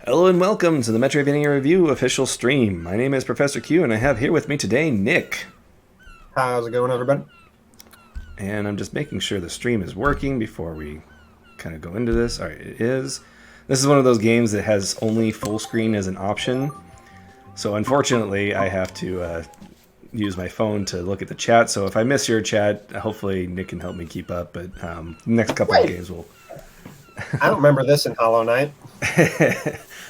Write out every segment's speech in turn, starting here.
Hello and welcome to the Metroidvania Review official stream. My name is Professor Q and I have here with me today Nick. How's it going, everybody? And I'm just making sure the stream is working before we kind of go into this. Alright, it is. This is one of those games that has only full screen as an option. So unfortunately I have to use my phone to look at the chat. So if I miss your chat, hopefully Nick can help me keep up. But the next couple of games will... I don't remember this in Hollow Knight.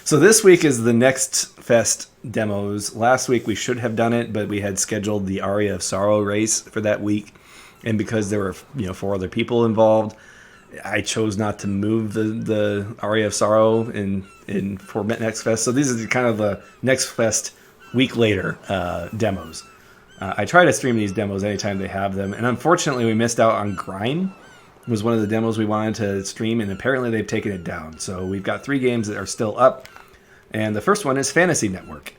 So this week is the Next Fest demos. Last week we should have done it, but we had scheduled the Aria of Sorrow race for that week, and because there were 4 other people involved, I chose not to move the Aria of Sorrow in for Next Fest. So these are kind of the Next Fest week later demos. I try to stream these demos anytime they have them, and unfortunately we missed out on Grime. It was one of the demos we wanted to stream, and apparently they've taken it down. So we've got 3 games that are still up. And the first one is Fantasy Network.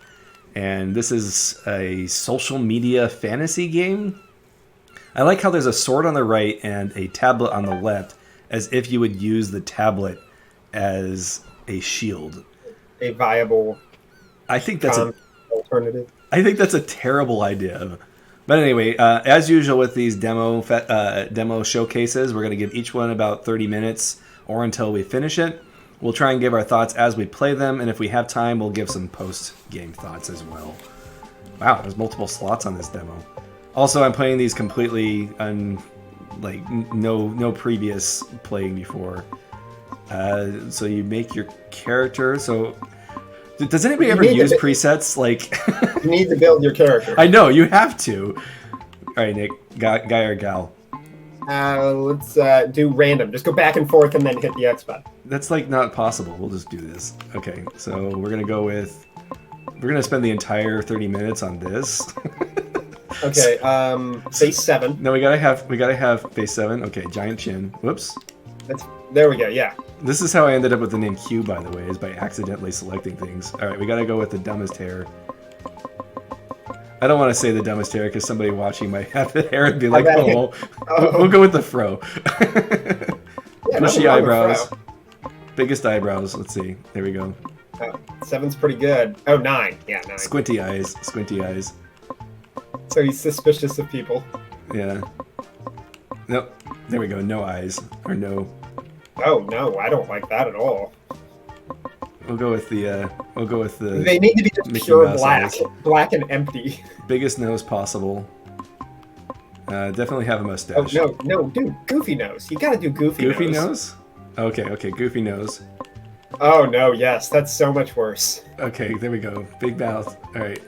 And this is a social media fantasy game. I like how there's a sword on the right and a tablet on the left, as if you would use the tablet as a shield. A viable alternative. I think that's a terrible idea. But anyway, as usual with these demo showcases, we're going to give each one about 30 minutes or until we finish it. We'll try and give our thoughts as we play them, and if we have time, we'll give some post-game thoughts as well. Wow, there's multiple slots on this demo. Also, I'm playing these completely no previous playing before. So you make your character. So does anybody ever use presets? You need to build your character. I know, you have to. All right, Nick, guy or gal? Let's do random. Just go back and forth and then hit the X button. That's not possible. We'll just do this. Okay, so we're gonna spend the entire 30 minutes on this. Okay, base 7. No, we gotta have base 7. Okay, giant chin. Whoops. There we go. Yeah. This is how I ended up with the name Q, by the way, is by accidentally selecting things. All right, we gotta go with the dumbest hair. I don't want to say the dumbest hair because somebody watching might have the hair and be like, "Oh, we'll go with the fro." Bushy eyebrows, biggest eyebrows. Let's see. There we go. 7's pretty good. Oh, 9. Yeah, 9. Squinty eyes. So he's suspicious of people. Yeah. Nope. There we go. No eyes or no. Oh no, I don't like that at all. We'll go with the. They need to be just pure black and empty. Biggest nose possible. Definitely have a mustache. Oh no, dude, goofy nose. You gotta do goofy nose. Goofy nose? Okay, goofy nose. Oh no, yes, that's so much worse. Okay, there we go. Big mouth. All right.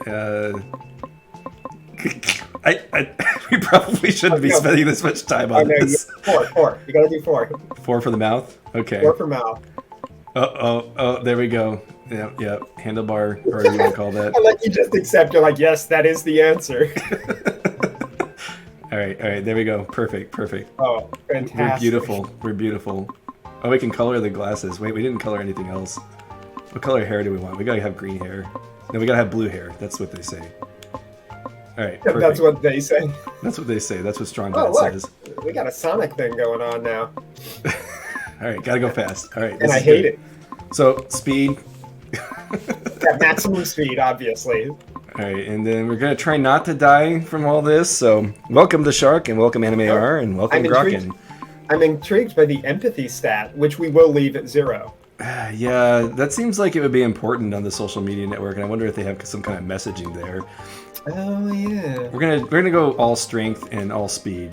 We probably shouldn't be spending this much time on this. 4. You gotta do 4. 4 for the mouth? Okay. 4 for mouth. Oh, there we go. Yep. Handlebar, or you want to call that. I like you just accept. You're like, yes, that is the answer. All right, there we go. Perfect. Oh, fantastic. We're beautiful. Oh, we can color the glasses. Wait, we didn't color anything else. What color hair do we want? We gotta have green hair. No, we gotta have blue hair. That's what they say. All right, perfect. That's what they say. That's what they say. That's what Strong Bad says. We got a Sonic thing going on now. All right, gotta go fast. All right, and I hate it. So speed. Yeah, maximum speed, obviously. All right, and then we're gonna try not to die from all this. So welcome the Shark, and welcome Anime R, and welcome Grokken. I'm intrigued by the empathy stat, which we will leave at 0. Yeah, that seems like it would be important on the social media network, and I wonder if they have some kind of messaging there. Oh yeah. We're gonna go all strength and all speed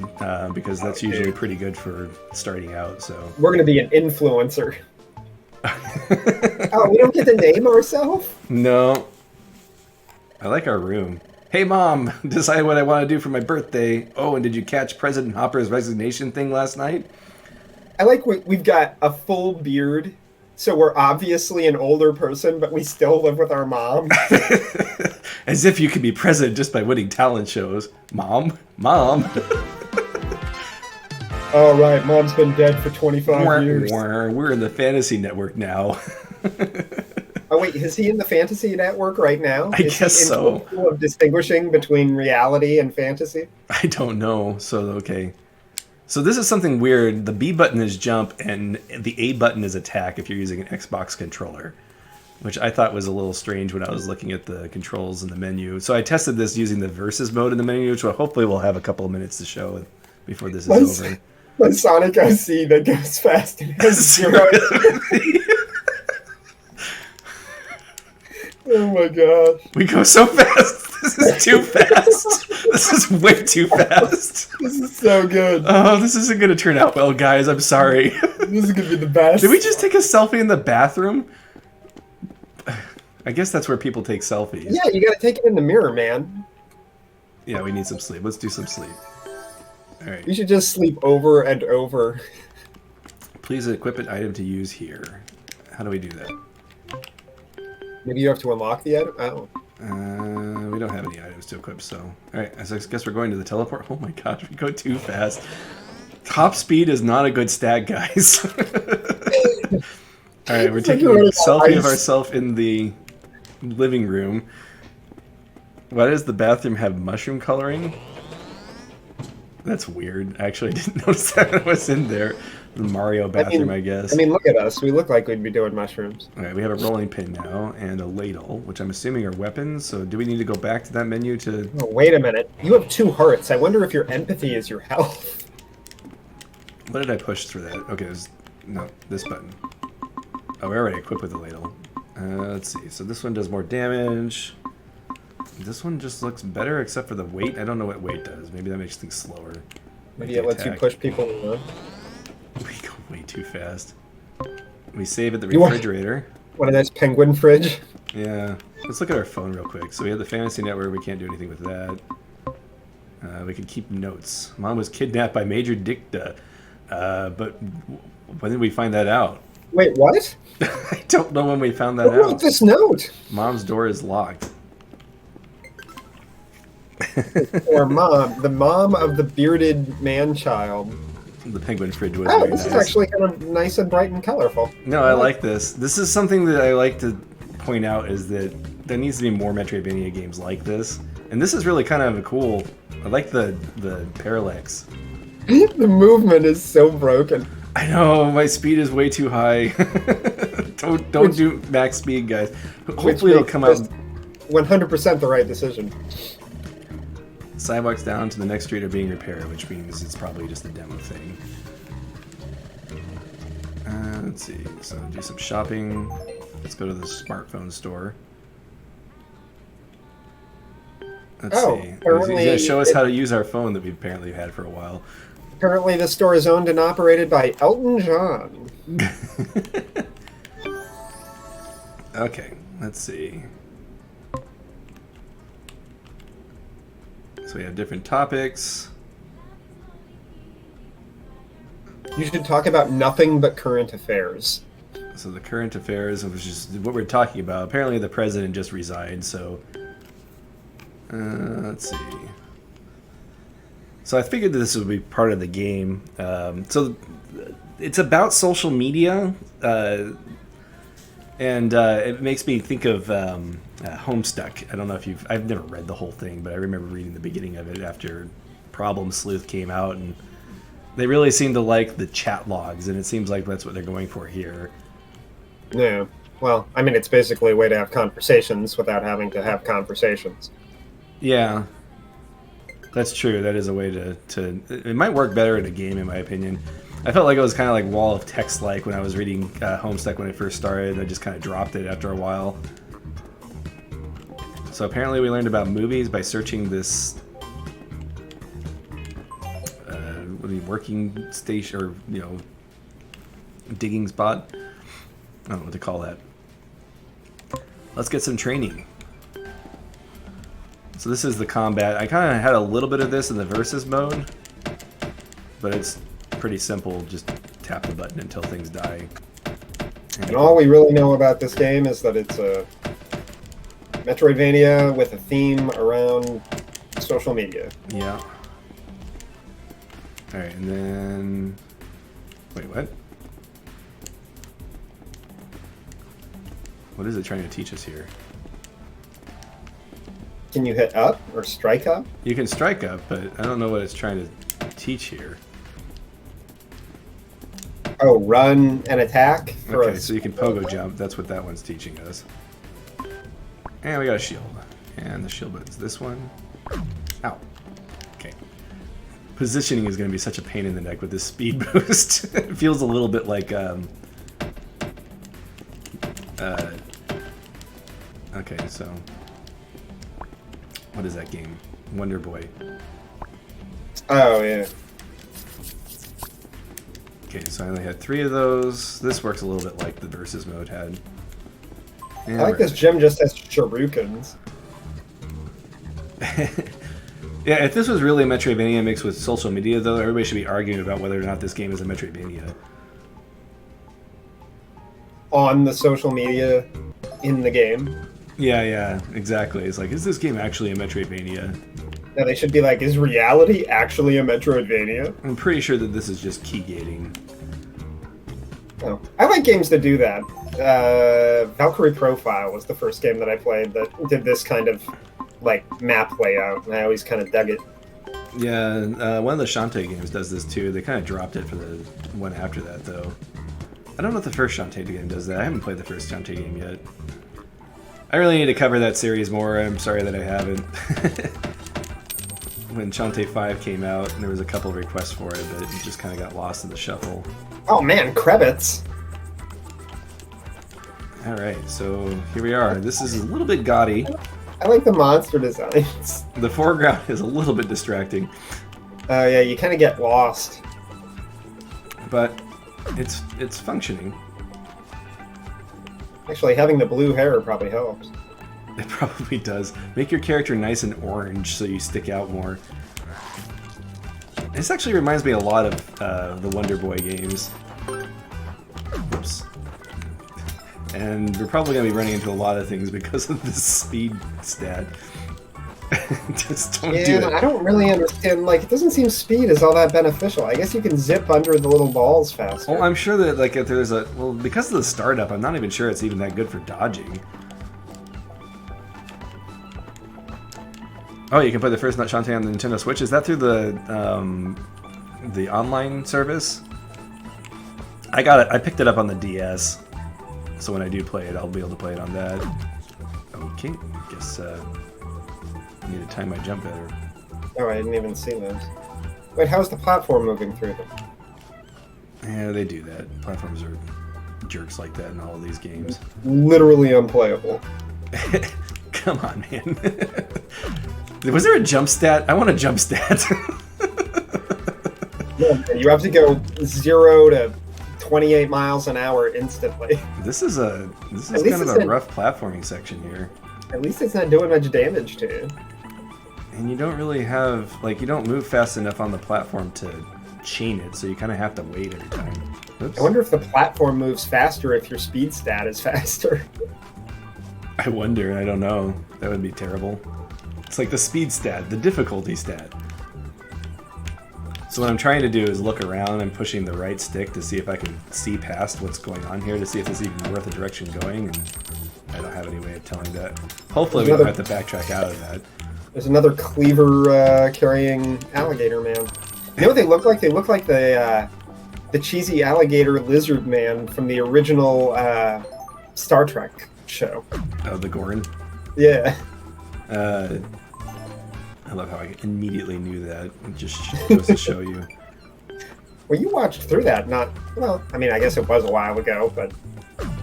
because that's usually pretty good for starting out. So we're gonna be an influencer. Oh, we don't get to name ourselves? No. I like our room. Hey mom, decide what I want to do for my birthday. Oh, and did you catch President Hopper's resignation thing last night? I like we've got a full beard. So we're obviously an older person, but we still live with our mom. As if you could be president just by winning talent shows. Mom. All right, mom's been dead for 25 years. We're in the Fantasy Network now. Oh wait, is he in the Fantasy Network right now? I guess so. Of distinguishing between reality and fantasy? I don't know. So, okay. So this is something weird. The B button is jump, and the A button is attack if you're using an Xbox controller. which I thought was a little strange when I was looking at the controls in the menu. So I tested this using the versus mode in the menu, which hopefully we'll have a couple of minutes to show before this is over. My Sonic OC that goes fast and has 0. Oh my gosh. We go so fast. This is too fast. This is way too fast. This is so good. Oh, this isn't going to turn out well, guys. I'm sorry. This is going to be the best. Did we just take a selfie in the bathroom? I guess that's where people take selfies. Yeah, you got to take it in the mirror, man. Yeah, we need some sleep. Let's do some sleep. All right. You should just sleep over and over. Please equip an item to use here. How do we do that? Maybe you have to unlock the item? Oh. We don't have any items to equip, so... Alright, I guess we're going to the teleport. Oh my gosh, we go too fast. Top speed is not a good stat, guys. Alright, we're taking a selfie of ourselves in the living room. Why does the bathroom have mushroom coloring? That's weird. Actually, I didn't notice that when I was in there. The Mario bathroom, I guess. I mean, look at us. We look like we'd be doing mushrooms. Alright, we have a rolling pin now, and a ladle, which I'm assuming are weapons, so do we need to go back to that menu to... Oh, wait a minute. You have 2 hearts. I wonder if your empathy is your health. What did I push through that? Okay, no, this button. Oh, we're already equipped with the ladle. Let's see, so this one does more damage. This one just looks better, except for the weight. I don't know what weight does. Maybe that makes things slower. Maybe it lets you push people around. We go way too fast. We save at the refrigerator. One of those penguin fridge. Yeah. Let's look at our phone real quick. So we have the Fantasy Network. We can't do anything with that. We can keep notes. Mom was kidnapped by Major Dicta. But when did we find that out? Wait, what? I don't know when we found that out. Who wrote this note? Mom's door is locked. Or mom. The mom of the bearded man-child. The penguin fridge was Oh, very this nice. is actually kind of nice and bright and colorful. No, I like this. This is something that I like to point out, is that there needs to be more Metroidvania games like this. And this is really kind of cool. I like the parallax. The movement is so broken. I know, my speed is way too high. don't do max speed, guys. Hopefully it'll come out. 100% the right decision. Sidewalks down to the next street are being repaired, which means it's probably just a demo thing. Let's see. So do some shopping. Let's go to the smartphone store. Let's see. He's going to show us how to use our phone that we've apparently had for a while. Apparently the store is owned and operated by Elton John. Okay, let's see. So we have different topics. You should talk about nothing but current affairs. So the current affairs, which is what we're talking about. Apparently the president just resigned, so... let's see. So I figured this would be part of the game. So it's about social media, and it makes me think of Homestuck. I don't know if I've never read the whole thing, but I remember reading the beginning of it after Problem Sleuth came out, and they really seem to like the chat logs, and it seems like that's what they're going for here. Yeah. Well, I mean, it's basically a way to have conversations without having to have conversations. Yeah. That's true. That is a way to... It might work better in a game, in my opinion. I felt like it was kind of like wall of text-like when I was reading Homestuck when it first started. I just kind of dropped it after a while. So apparently we learned about movies by searching this... working station, or, you know, digging spot. I don't know what to call that. Let's get some training. So this is the combat. I kind of had a little bit of this in the versus mode, but it's pretty simple. Just tap the button until things die. And all we really know about this game is that it's a Metroidvania with a theme around social media. Yeah. Alright, and then... Wait, what? What is it trying to teach us here? Can you hit up or strike up? You can strike up, but I don't know what it's trying to teach here. Oh, run and attack? Okay, so you can pogo jump. That's what that one's teaching us. And we got a shield. And the shield is this one. Ow. Okay. Positioning is going to be such a pain in the neck with this speed boost. It feels a little bit like... okay, so... What is that game? Wonder Boy. Oh, yeah. Okay, so I only had 3 of those. This works a little bit like the versus mode had. And I like this gym just has shurikens. Yeah, if this was really a Metroidvania mixed with social media, though, everybody should be arguing about whether or not this game is a Metroidvania. On the social media in the game. Yeah, exactly. It's like, is this game actually a Metroidvania? Now they should be like, is reality actually a Metroidvania? I'm pretty sure that this is just key gating. Oh, I like games that do that. Valkyrie Profile was the first game that I played that did this kind of like map layout, and I always kind of dug it. Yeah, one of the Shantae games does this too. They kind of dropped it for the one after that, though. I don't know if the first Shantae game does that. I haven't played the first Shantae game yet. I really need to cover that series more. I'm sorry that I haven't. When Shantae 5 came out, and there was a couple of requests for it, but it just kind of got lost in the shuffle. Oh man, Krebits! Alright, so here we are. This is a little bit gaudy. I like the monster designs. The foreground is a little bit distracting. Oh yeah, you kind of get lost. But it's functioning. Actually, having the blue hair probably helps. It probably does. Make your character nice and orange so you stick out more. This actually reminds me a lot of the Wonder Boy games. Oops. And we're probably going to be running into a lot of things because of this speed stat. Just don't do it. I don't really understand. Like, it doesn't seem speed is all that beneficial. I guess you can zip under the little balls faster. Well, I'm sure that like if there's a because of the startup, I'm not even sure it's even that good for dodging. Oh, you can play the first Shantae on the Nintendo Switch. Is that through the online service? I got it. I picked it up on the DS, so when I do play it, I'll be able to play it on that. Okay, guess I need to time my jump better. Oh, I didn't even see those. Wait, how's the platform moving through them? Yeah, they do that. Platforms are jerks like that in all of these games. Literally unplayable. Come on, man. Was there a jump stat? I want a jump stat. Yeah, you have to go 0 to 28 miles an hour instantly. This is kind of a rough platforming section here. At least it's not doing much damage to you. And you don't really have, like, you don't move fast enough on the platform to chain it, so you kind of have to wait every time. Oops. I wonder if the platform moves faster if your speed stat is faster. I wonder, I don't know. That would be terrible. It's like the speed stat, the difficulty stat. So what I'm trying to do is look around and pushing the right stick to see if I can see past what's going on here, to see if it's even worth the direction going, and I don't have any way of telling that. Hopefully we don't have to backtrack out of that. There's another cleaver carrying alligator man. You know what they look like? They look like the cheesy alligator lizard man from the original Star Trek show. Oh, the Gorn? Yeah. I love how I immediately knew that. It just goes to show you. Well, you watched through that, well, I mean, I guess it was a while ago, but...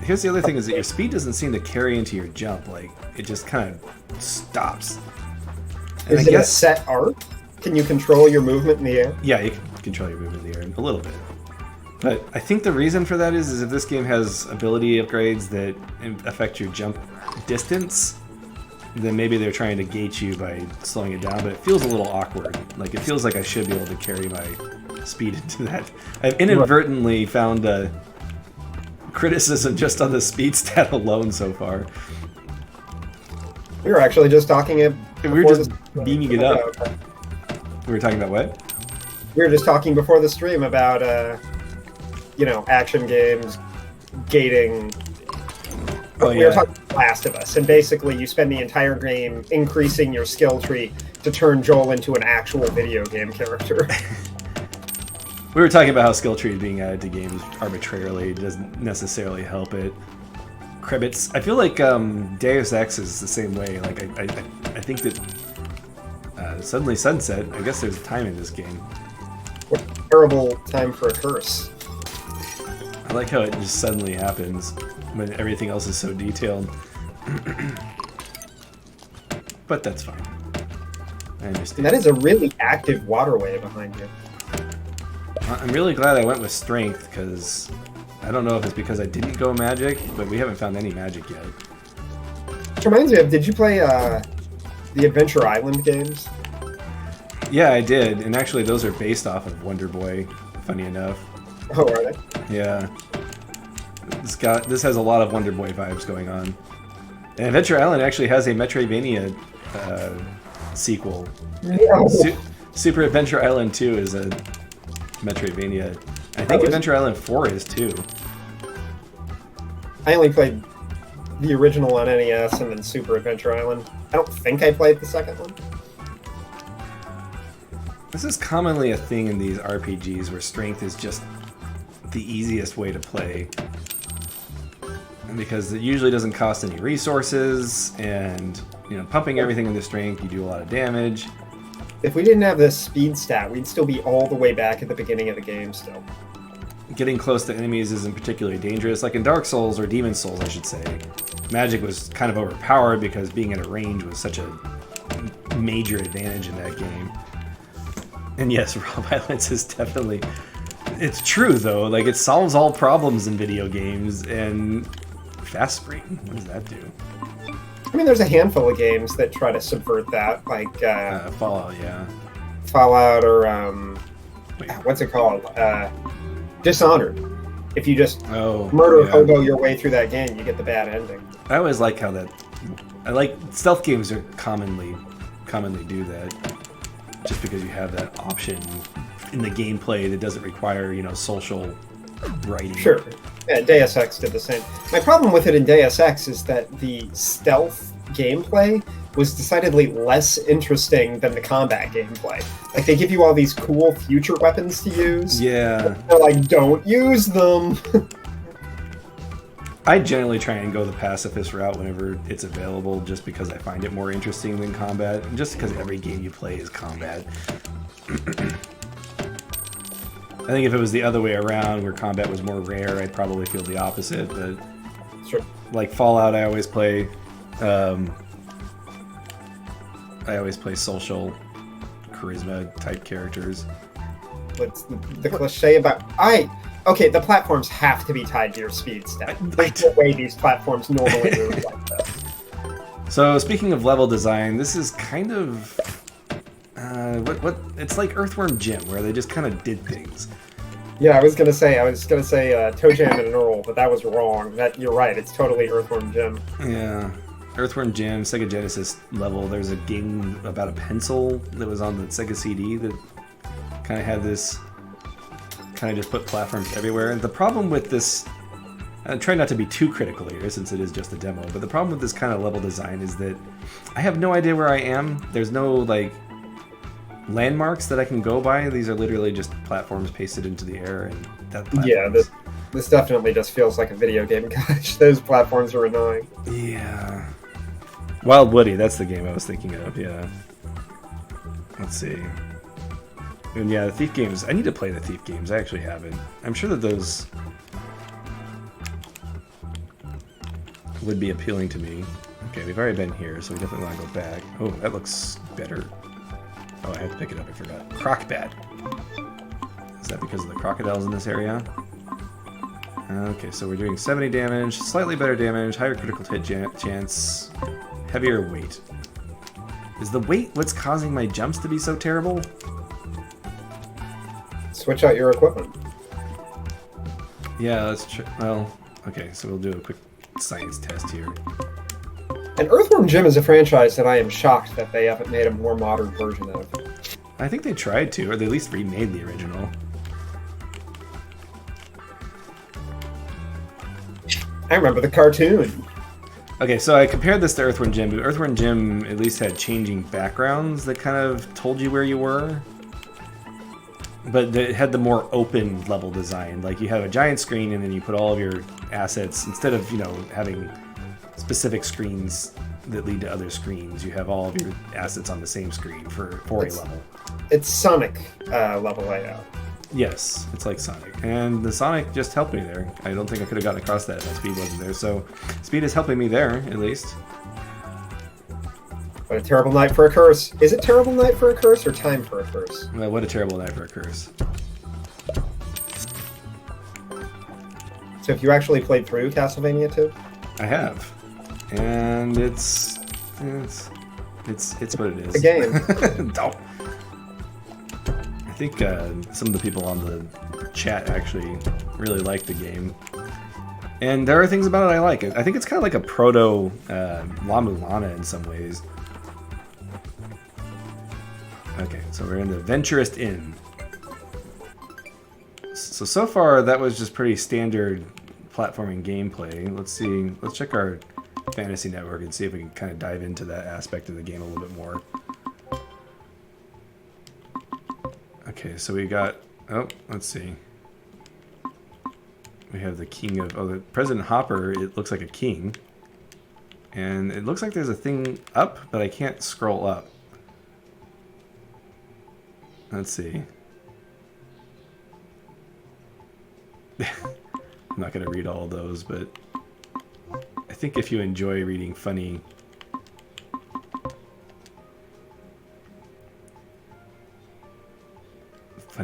Here's the other thing, is that your speed doesn't seem to carry into your jump. Like, it just kind of stops. And Is it a set arc? Can you control your movement in the air? Yeah, you can control your movement in the air a little bit. But I think the reason for that is if this game has ability upgrades that affect your jump distance, then maybe they're trying to gate you by slowing it down, but it feels a little awkward. Like, it feels like I should be able to carry my speed into that. I've inadvertently found a criticism just on the speed stat alone so far. We were actually just talking it. We were just beaming it up. We were talking about what? We were just talking before the stream about, action games, gating. Oh, we were talking about Last of Us, and basically you spend the entire game increasing your skill tree to turn Joel into an actual video game character. We were talking about how skill trees being added to games arbitrarily doesn't necessarily help it. Crebits. I feel like Deus Ex is the same way. Like I think that suddenly sunset. I guess there's time in this game. What a terrible time for a curse. I like how it just suddenly happens when everything else is so detailed. But that's fine. I understand. And that is a really active waterway behind you. I'm really glad I went with strength, because I don't know if it's because I didn't go magic, but we haven't found any magic yet. Which reminds me of, did you play the Adventure Island games? Yeah, I did, and actually those are based off of Wonder Boy, funny enough. Oh, are they? Yeah. This has a lot of Wonder Boy vibes going on. And Adventure Island actually has a Metroidvania sequel. No. Super Adventure Island 2 is a Metroidvania. I think Adventure Island 4 is too. I only played the original on NES and then Super Adventure Island. I don't think I played the second one. This is commonly a thing in these RPGs where strength is just the easiest way to play. And because it usually doesn't cost any resources, and pumping everything into strength, you do a lot of damage. If we didn't have this speed stat, we'd still be all the way back at the beginning of the game still. Getting close to enemies isn't particularly dangerous. Like in Dark Souls, or Demon Souls, I should say, magic was kind of overpowered because being at a range was such a major advantage in that game. And yes, raw violence is definitely... It's true, though. Like, it solves all problems in video games, and... Fast spring? What does that do? I mean, there's a handful of games that try to subvert that, like... Fallout, yeah. Fallout, or, what's it called? Dishonored. If you just murder a hobo your way through that game, you get the bad ending. I always like how that... I like... Stealth games are commonly do that. Just because you have that option in the gameplay that doesn't require, social writing. Sure. Yeah, Deus Ex did the same. My problem with it in Deus Ex is that the stealth gameplay was decidedly less interesting than the combat gameplay. Like, they give you all these cool future weapons to use. Yeah. They're like, don't use them. I generally try and go the pacifist route whenever it's available, just because I find it more interesting than combat, and just because every game you play is combat. I think if it was the other way around, where combat was more rare, I'd probably feel the opposite. But sure. Like Fallout, I always play social charisma type characters. What's the cliche about... Okay, the platforms have to be tied to your speed stat. There's no way these platforms normally move like that. So, speaking of level design, this is kind of... it's like Earthworm Gym, where they just kind of did things. Yeah, I was gonna say Toe Jam and an Earl, but that was wrong. You're right, it's totally Earthworm Gym. Yeah. Earthworm Jim, Sega Genesis level. There's a game about a pencil that was on the Sega CD that kind of had this, kind of just put platforms everywhere. And the problem with this, I'm trying not to be too critical here since it is just a demo, but the problem with this kind of level design is that I have no idea where I am. There's no, like, landmarks that I can go by. These are literally just platforms pasted into the air, and that yeah, this definitely just feels like a video game. Gosh, those platforms are annoying. Yeah. Wild Woody, that's the game I was thinking of, yeah. Let's see. And yeah, the Thief games, I need to play the Thief games, I actually haven't. I'm sure that those would be appealing to me. Okay, we've already been here, so we definitely want to go back. Oh, that looks better. Oh, I have to pick it up, I forgot. Crocbat. Is that because of the crocodiles in this area? Okay, so we're doing 70 damage, slightly better damage, higher critical hit chance, heavier weight. Is the weight what's causing my jumps to be so terrible? Switch out your equipment. Yeah, that's true. Well, okay, so we'll do a quick science test here. And Earthworm Jim is a franchise that I am shocked that they haven't made a more modern version of. I think they tried to, or they at least remade the original. I remember the cartoon. Okay, so I compared this to Earthworm Jim, but Earthworm Jim at least had changing backgrounds that kind of told you where you were. but it had the more open level design. Like you have a giant screen, and then you put all of your assets instead of having specific screens that lead to other screens. You have all of your assets on the same screen for a level. It's Sonic level layout. Yes, it's like Sonic, and the Sonic just helped me there. I don't think I could have gotten across that if that speed wasn't there. So speed is helping me there at least. What a terrible night for a curse. Is it terrible night for a curse or time for a curse? Well, what a terrible night for a curse. So have you actually played through Castlevania 2? I have, and it's what it is. The game. Don't. I think some of the people on the chat actually really like the game, and there are things about it I like. I think it's kind of like a proto La Mulana in some ways. Okay, so we're in the Venturist Inn. So far that was just pretty standard platforming gameplay. Let's see. Let's check our Fantasy Network and see if we can kind of dive into that aspect of the game a little bit more. Okay, so we got... Oh, let's see. We have the king of... Oh, the President Hopper, it looks like a king. And it looks like there's a thing up, but I can't scroll up. Let's see. I'm not going to read all of those, but I think if you enjoy reading funny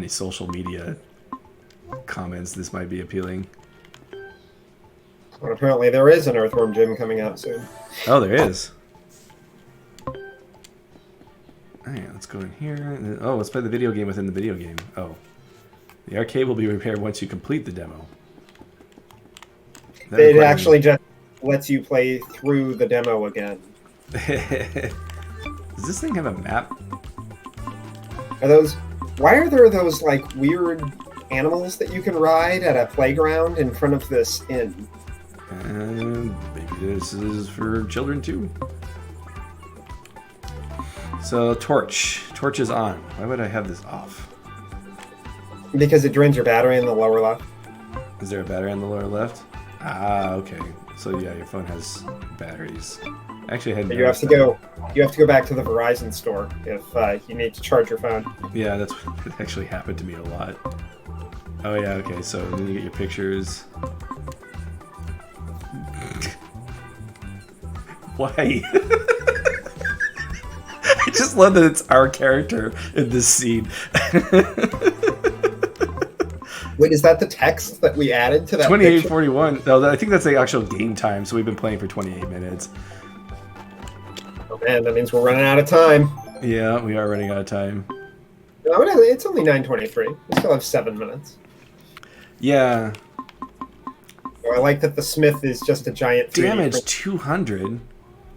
social media comments, this might be appealing. Well, apparently there is an Earthworm Gym coming out soon. Oh, there is. Alright, let's go in here. Oh, let's play the video game within the video game. Oh. The arcade will be repaired once you complete the demo. It actually just lets you play through the demo again. Does this thing have a map? Why are there those like weird animals that you can ride at a playground in front of this inn? Maybe this is for children too. So torch is on. Why would I have this off? Because it drains your battery in the lower left. Is there a battery on the lower left? Ah, okay. So yeah, your phone has batteries. Actually, I hadn't. You have to go. You have to go back to the Verizon store if you need to charge your phone. Yeah, that's what actually happened to me a lot. Oh yeah, okay. So then you get your pictures. Why? I just love that it's our character in this scene. Wait, is that the text that we added to that? 28:41. No, I think that's the actual game time. So we've been playing for 28 minutes. Oh man, that means we're running out of time. Yeah, we are running out of time. No, it's only 9:23. We still have 7 minutes. Yeah. Oh, I like that the smith is just a giant. Damage 200.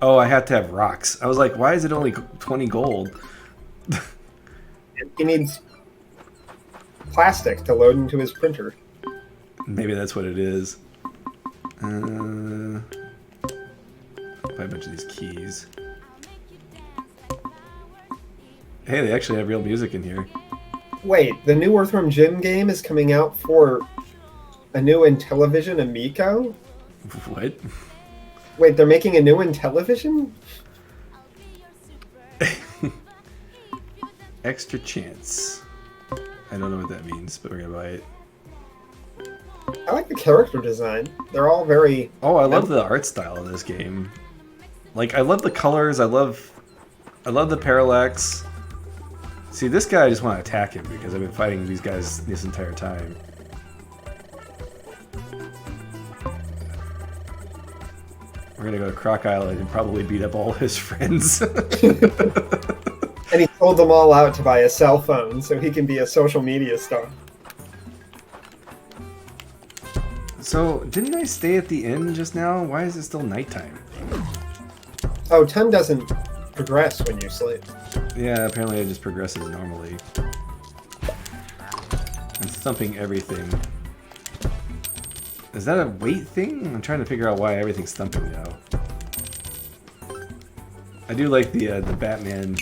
Oh, I have to have rocks. I was like, why is it only 20 gold? He needs plastic to load into his printer. Maybe that's what it is. Buy a bunch of these keys. Hey, they actually have real music in here. Wait, the new Earthworm Gym game is coming out for a new Intellivision Amico? What? Wait, they're making a new Intellivision? Extra chance. I don't know what that means, but we're gonna buy it. I like the character design. They're all very... Oh, I love the art style of this game. Like, I love the colors. I love the parallax. See, this guy, I just want to attack him because I've been fighting these guys this entire time. We're gonna go to Croc Island and probably beat up all his friends. And he sold them all out to buy a cell phone so he can be a social media star. So, didn't I stay at the inn just now? Why is it still nighttime? Oh, time doesn't progress when you sleep. Yeah, apparently it just progresses normally. I'm thumping everything. Is that a weight thing? I'm trying to figure out why everything's thumping now. I do like the Batman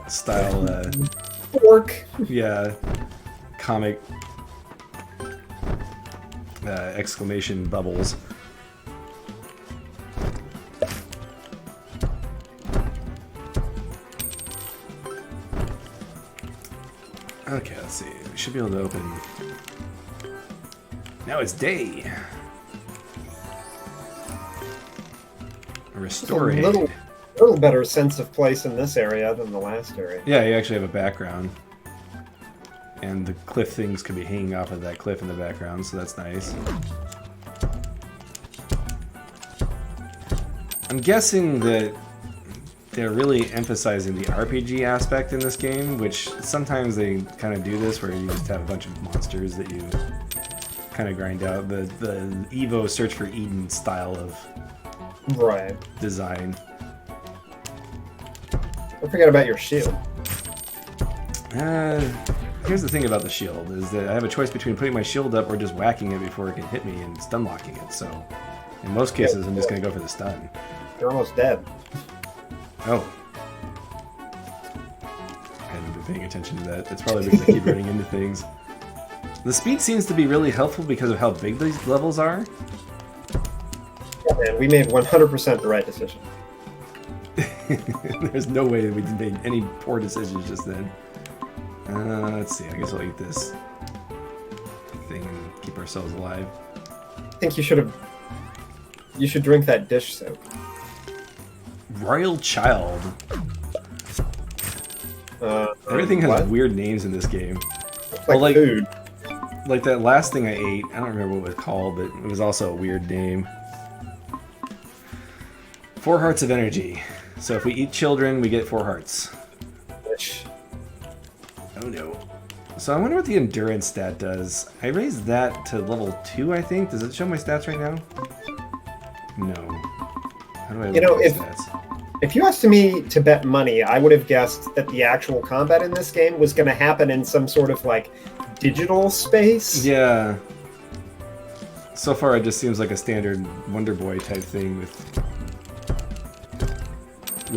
style Fork. Yeah. Comic exclamation bubbles. Okay, let's see. We should be able to open. Now it's day. Restore A aid. little better sense of place in this area than the last area. Yeah, you actually have a background. And the cliff things could be hanging off of that cliff in the background, so that's nice. I'm guessing that they're really emphasizing the RPG aspect in this game, which sometimes they kind of do this, where you just have a bunch of monsters that you kind of grind out. The Evo Search for Eden style of design. Don't forget about your shield. Here's the thing about the shield, is that I have a choice between putting my shield up or just whacking it before it can hit me and stun locking it, so in most cases I'm just going to go for the stun. You're almost dead. Oh. I haven't been paying attention to that. It's probably because I keep running into things. The speed seems to be really helpful because of how big these levels are. Yeah, man, we made 100% the right decision. There's no way that we made any poor decisions just then. Let's see, I guess I'll eat this thing and keep ourselves alive. I think you should drink that dish soap. Royal Child. Everything has weird names in this game. Like food. Like that last thing I ate, I don't remember what it was called, but it was also a weird name. 4 hearts of energy. So if we eat children, we get 4 hearts. Which... Oh no. So I wonder what the endurance stat does. I raised that to level 2, I think. Does it show my stats right now? No. How do I look at my stats? If you asked me to bet money, I would have guessed that the actual combat in this game was going to happen in some sort of, like, digital space. Yeah. So far it just seems like a standard Wonder Boy type thing with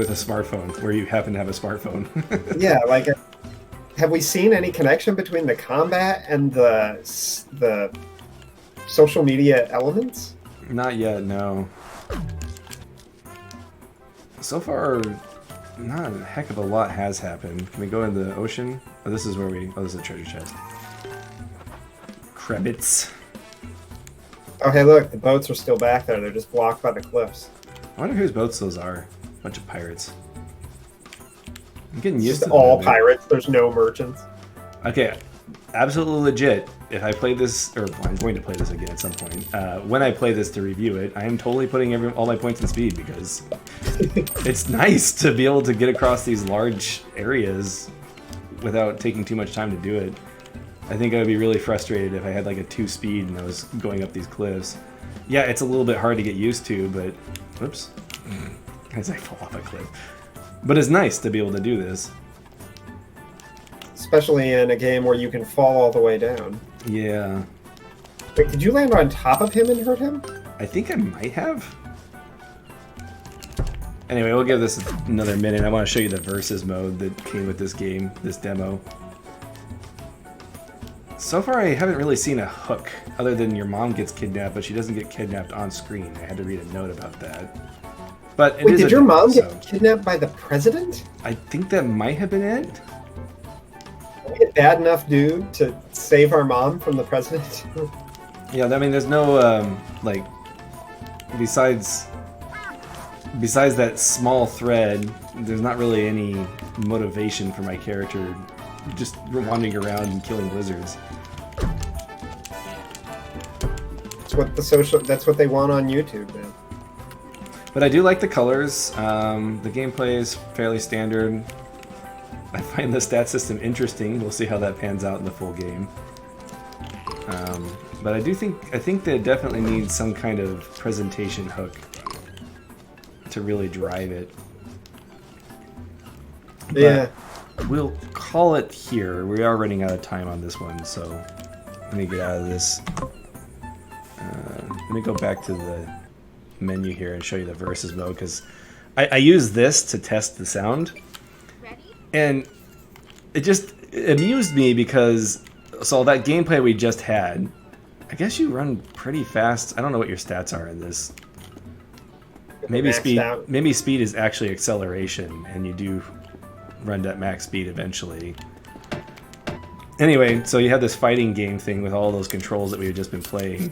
a smartphone, where you happen to have a smartphone. Yeah, like... Have we seen any connection between the combat and the social media elements? Not yet, no. So far, not a heck of a lot has happened. Can we go in the ocean? Oh, this is where we... Oh, this is a treasure chest. Crebits. Oh, hey, look, the boats are still back there. They're just blocked by the cliffs. I wonder whose boats those are. A bunch of pirates. I'm getting used Just to all pirates. There's no merchants. Okay, absolutely legit. If I play this, or I'm going to play this again at some point. When I play this to review it, I am totally putting all my points in speed because it's nice to be able to get across these large areas without taking too much time to do it. I think I would be really frustrated if I had like a 2 speed and I was going up these cliffs. Yeah, it's a little bit hard to get used to, but whoops, as I fall off a cliff. But it's nice to be able to do this. Especially in a game where you can fall all the way down. Yeah. Wait, did you land on top of him and hurt him? I think I might have. Anyway, we'll give this another minute. I want to show you the versus mode that came with this game, this demo. So far, I haven't really seen a hook, other than your mom gets kidnapped, but she doesn't get kidnapped on screen. I had to read a note about that. But it Wait, is did your demo, mom get kidnapped by the president? I think that might have been it. Are we a bad enough dude to save our mom from the president? Yeah, I mean, there's no, like, besides that small thread, there's not really any motivation for my character just wandering around and killing lizards. That's what they want on YouTube, man. But I do like the colors. The gameplay is fairly standard. I find the stat system interesting. We'll see how that pans out in the full game. But I think they definitely need some kind of presentation hook to really drive it. Yeah. But we'll call it here. We are running out of time on this one, so let me get out of this. Let me go back to the menu here and show you the versus mode, because I use this to test the sound, and it just it amused me because so that gameplay we just had, I guess you run pretty fast. I don't know what your stats are in this. Maybe Maxed speed. out. Maybe speed is actually acceleration, and you do run at max speed eventually. Anyway, so you have this fighting game thing with all those controls that we had just been playing,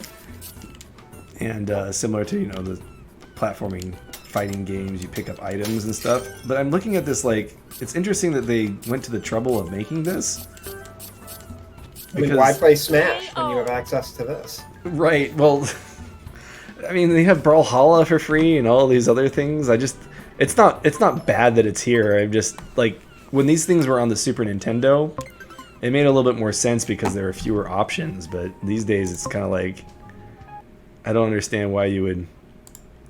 and similar to the platforming fighting games, you pick up items and stuff. But I'm looking at this like it's interesting that they went to the trouble of making this. I mean, why play Smash when you have access to this? Right. Well, I mean, they have Brawlhalla for free and all these other things. It's not bad that it's here. I'm just like when these things were on the Super Nintendo, it made a little bit more sense because there were fewer options. But these days, it's kind of like I don't understand why you would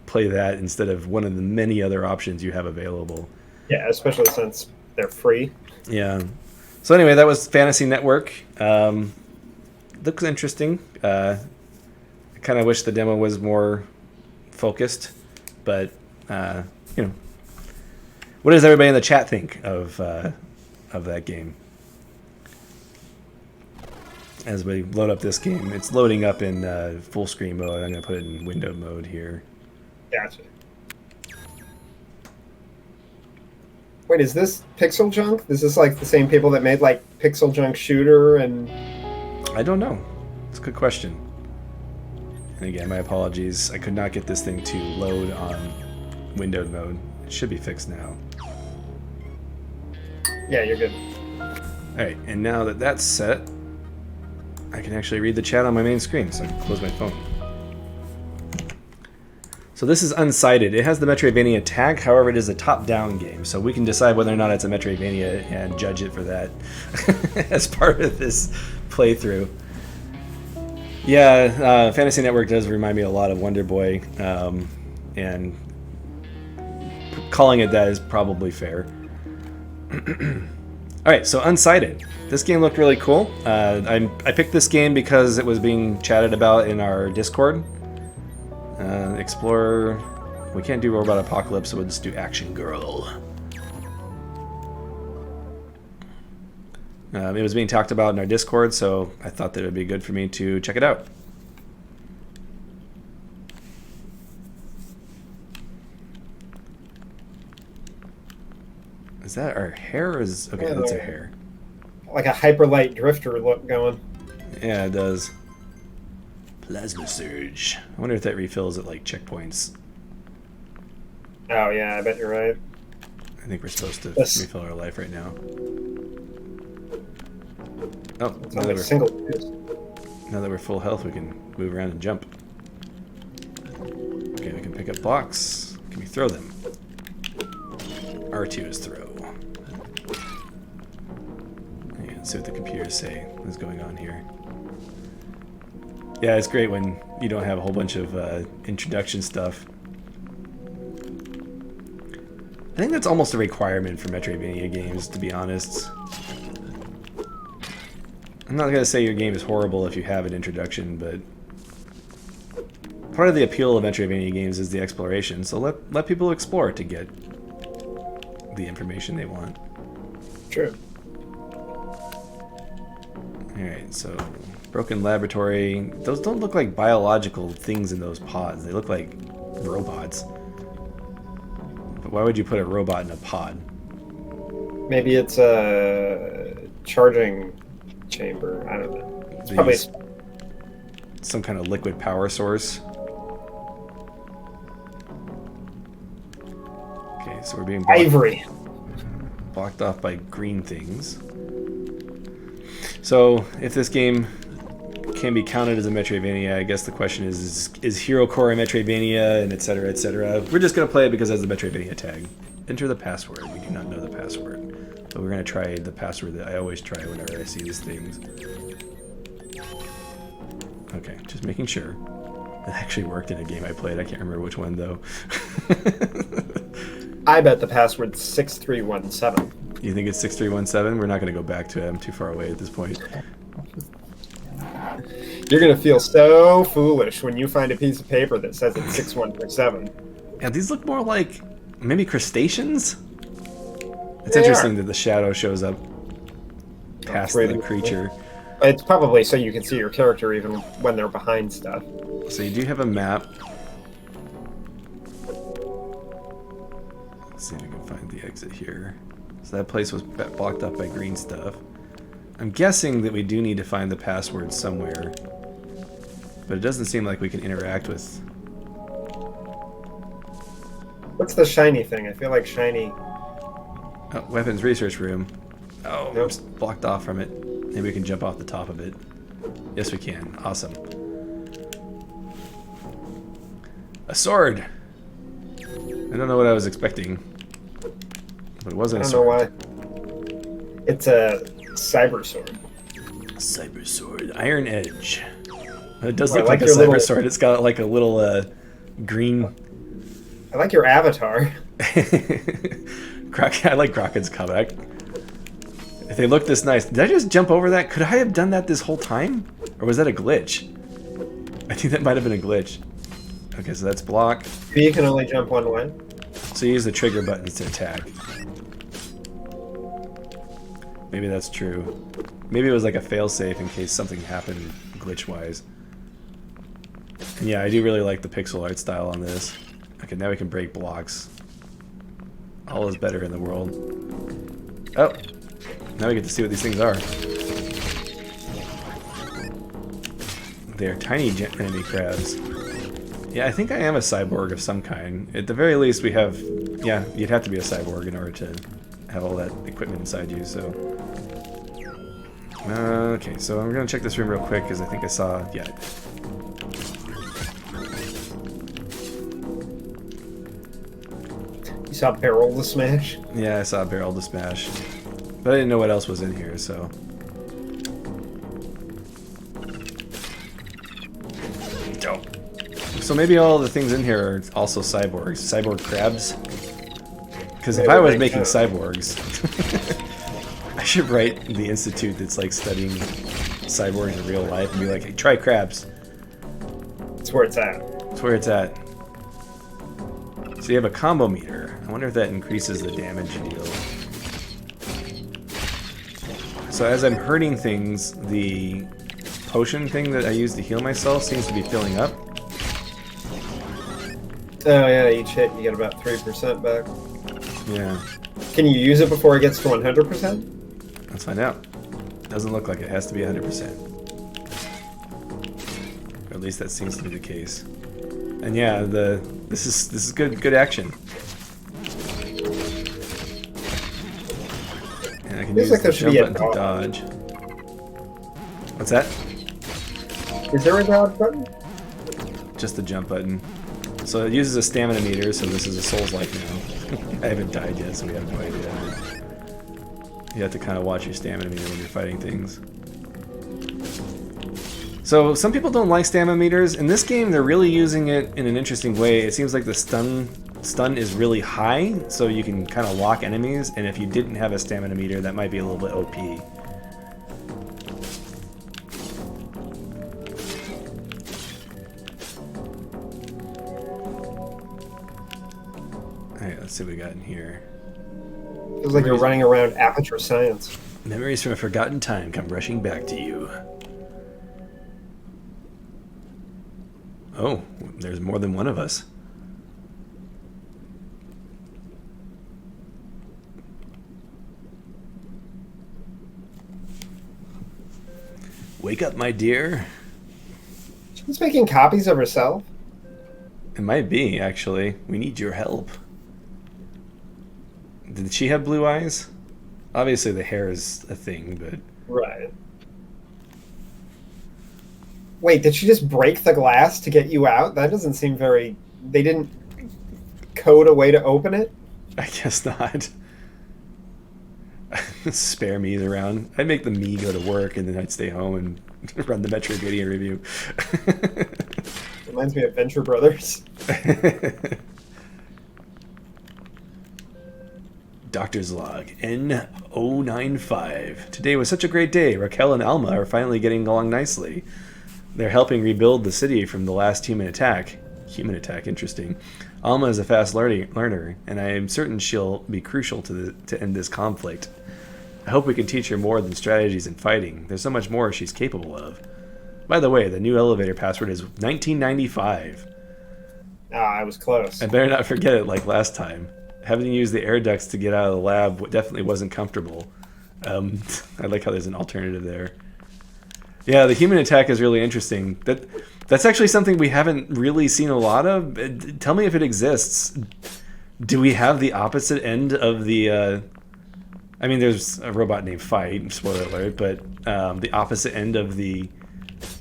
play that instead of one of the many other options you have available. Yeah, especially since they're free. Yeah. So anyway, that was Fantasy Network. Looks interesting. I kind of wish the demo was more focused, but what does everybody in the chat think of that game? As we load up this game, it's loading up in full screen mode. I'm going to put it in window mode here. Gotcha. Wait, is this Pixel Junk? Is this like the same people that made like Pixel Junk Shooter and... I don't know. It's a good question. And again, my apologies. I could not get this thing to load on windowed mode. It should be fixed now. Yeah, you're good. Alright, and now that that's set, I can actually read the chat on my main screen, so I can close my phone. So this is Unsighted. It has the Metroidvania tag, however it is a top-down game, so we can decide whether or not it's a Metroidvania and judge it for that as part of this playthrough. Yeah, Fantasy Network does remind me a lot of Wonder Boy, and calling it that is probably fair. Alright, so Unsighted. This game looked really cool. I picked this game because it was being chatted about in our Discord. Explorer. We can't do Robot Apocalypse, so we'll just do Action Girl. It was being talked about in our Discord, so I thought that it would be good for me to check it out. Is that our hair? Or is okay? That's our hair. Like a Hyperlight Drifter look going. Yeah, it does. Plasma Surge. I wonder if that refills at like checkpoints. Oh yeah, I bet you're right. I think we're supposed to refill our life right now. Oh, now that we're full health, we can move around and jump. Okay, we can pick up blocks. Can we throw them? R2 is throw. Okay, let's see what the computers say. What's going on here? Yeah, it's great when you don't have a whole bunch of introduction stuff. I think that's almost a requirement for Metroidvania games, to be honest. I'm not going to say your game is horrible if you have an introduction, but part of the appeal of Metroidvania games is the exploration, so let people explore to get the information they want. True. Alright, so broken laboratory. Those don't look like biological things in those pods. They look like robots. But why would you put a robot in a pod? Maybe it's a charging chamber. I don't know. It's probably some kind of liquid power source. Okay, so we're being blocked off by green things. So if this game can be counted as a Metroidvania, I guess the question is Hero Core a Metroidvania, and etc., etc. We're just going to play it because it has the Metroidvania tag. Enter the password. We do not know the password. But we're going to try the password that I always try whenever I see these things. Okay, just making sure. It actually worked in a game I played. I can't remember which one, though. I bet the password's 6317. You think it's 6317? We're not going to go back to it. I'm too far away at this point. You're going to feel so foolish when you find a piece of paper that says it's 6137. Yeah, these look more like maybe crustaceans? It's interesting that the shadow shows up. past 3D. the creature. It's probably so you can see your character even when they're behind stuff. So you do have a map. Let's see if we can find the exit here. So that place was blocked up by green stuff. I'm guessing that we do need to find the password somewhere. But it doesn't seem like we can interact with... What's the shiny thing? I feel like shiny... Oh, weapons research room. Oh, Nope. I'm blocked off from it. Maybe we can jump off the top of it. Yes, we can. Awesome. A sword! I don't know what I was expecting. But it wasn't I a don't know sword. why. It's a cyber sword. Cyber sword. Iron edge. It does Well, look I like like a your cyber little- sword. It's got like a little green... I like your avatar. I like Crockett's comeback. If they look this nice... Did I just jump over that? Could I have done that this whole time? Or was that a glitch? I think that might have been a glitch. Okay, so that's block. You can only jump one way. So you use the trigger buttons to attack. Maybe that's true. Maybe it was like a failsafe in case something happened glitch-wise. And yeah, I do really like the pixel art style on this. Okay, now we can break blocks. All is better in the world. Oh! Now we get to see what these things are. They're tiny enemy crabs. Yeah, I think I am a cyborg of some kind. At the very least, we have... Yeah, you'd have to be a cyborg in order to have all that equipment inside you, so... Okay, so I'm gonna check this room real quick, because I think I saw... Yeah. You saw barrel to smash. Yeah, I saw a barrel to smash. But I didn't know what else was in here, so... Dope. So maybe all the things in here are also cyborgs. Cyborg crabs? Because if Maybe I was they making could. cyborgs, I should write the institute that's like studying cyborgs in real life and be like, hey, try crabs. That's where it's at. That's where it's at. So you have a combo meter. I wonder if that increases the damage you deal. So as I'm hurting things, the potion thing that I use to heal myself seems to be filling up. Oh yeah, each hit you get about 3% back. Yeah, Can you use it before it gets to 100%? let's find out. Doesn't look like it has to be 100%. Or at least that seems to be the case. And yeah, this is good action. And I can Feels use like the there should jump be a button to dodge. What's that? Is there a dodge button? Just the jump button. So it uses a stamina meter, so this is a Souls-like now. I haven't died yet, so we have no idea. You have to kind of watch your stamina meter when you're fighting things. So some people don't like stamina meters. In this game, they're really using it in an interesting way. It seems like the stun is really high, so you can kind of lock enemies, and if you didn't have a stamina meter, that might be a little bit OP. Alright, let's see what we got in here. Feels like you're running around Aperture Science. Memories from a forgotten time come rushing back to you. Oh, there's more than one of us. Wake up, my dear. She's making copies of herself. It might be, actually. We need your help. Did she have blue eyes? Obviously the hair is a thing, but... Right. Wait, did she just break the glass to get you out? That doesn't seem very... They didn't code a way to open it? I guess not. Spare me's around. I'd make the me go to work and then I'd stay home and run the Metroidvania review. Reminds me of Venture Brothers. Doctor's log N095. Today was such a great day. Raquel and Alma are finally getting along nicely. They're helping rebuild the city from the last human attack. Human attack, interesting. Alma is a fast learner, and I am certain she'll be crucial to end this conflict. I hope we can teach her more than strategies and fighting. There's so much more she's capable of. By the way, the new elevator password is 1995. I was close. I better not forget it like last time. Having to use the air ducts to get out of the lab definitely wasn't comfortable. I like how there's an alternative there. Yeah, the human attack is really interesting. That's actually something we haven't really seen a lot of. Tell me if it exists. Do we have the opposite end of the... I mean, there's a robot named Fight, spoiler alert, but the opposite end of the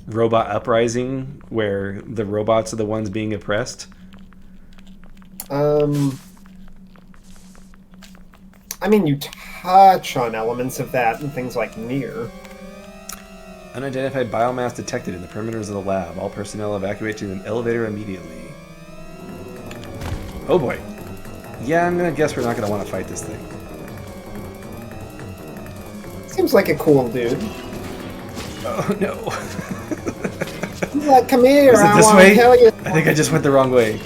robot uprising where the robots are the ones being oppressed? I mean, you touch on elements of that in things like Nier. Unidentified biomass detected in the perimeters of the lab. All personnel evacuate to an elevator immediately. Oh boy. Yeah, I'm gonna guess we're not gonna want to fight this thing. Seems like a cool dude. Oh no. He's like, come here, Is it I this want way? to tell you. I think I just went the wrong way.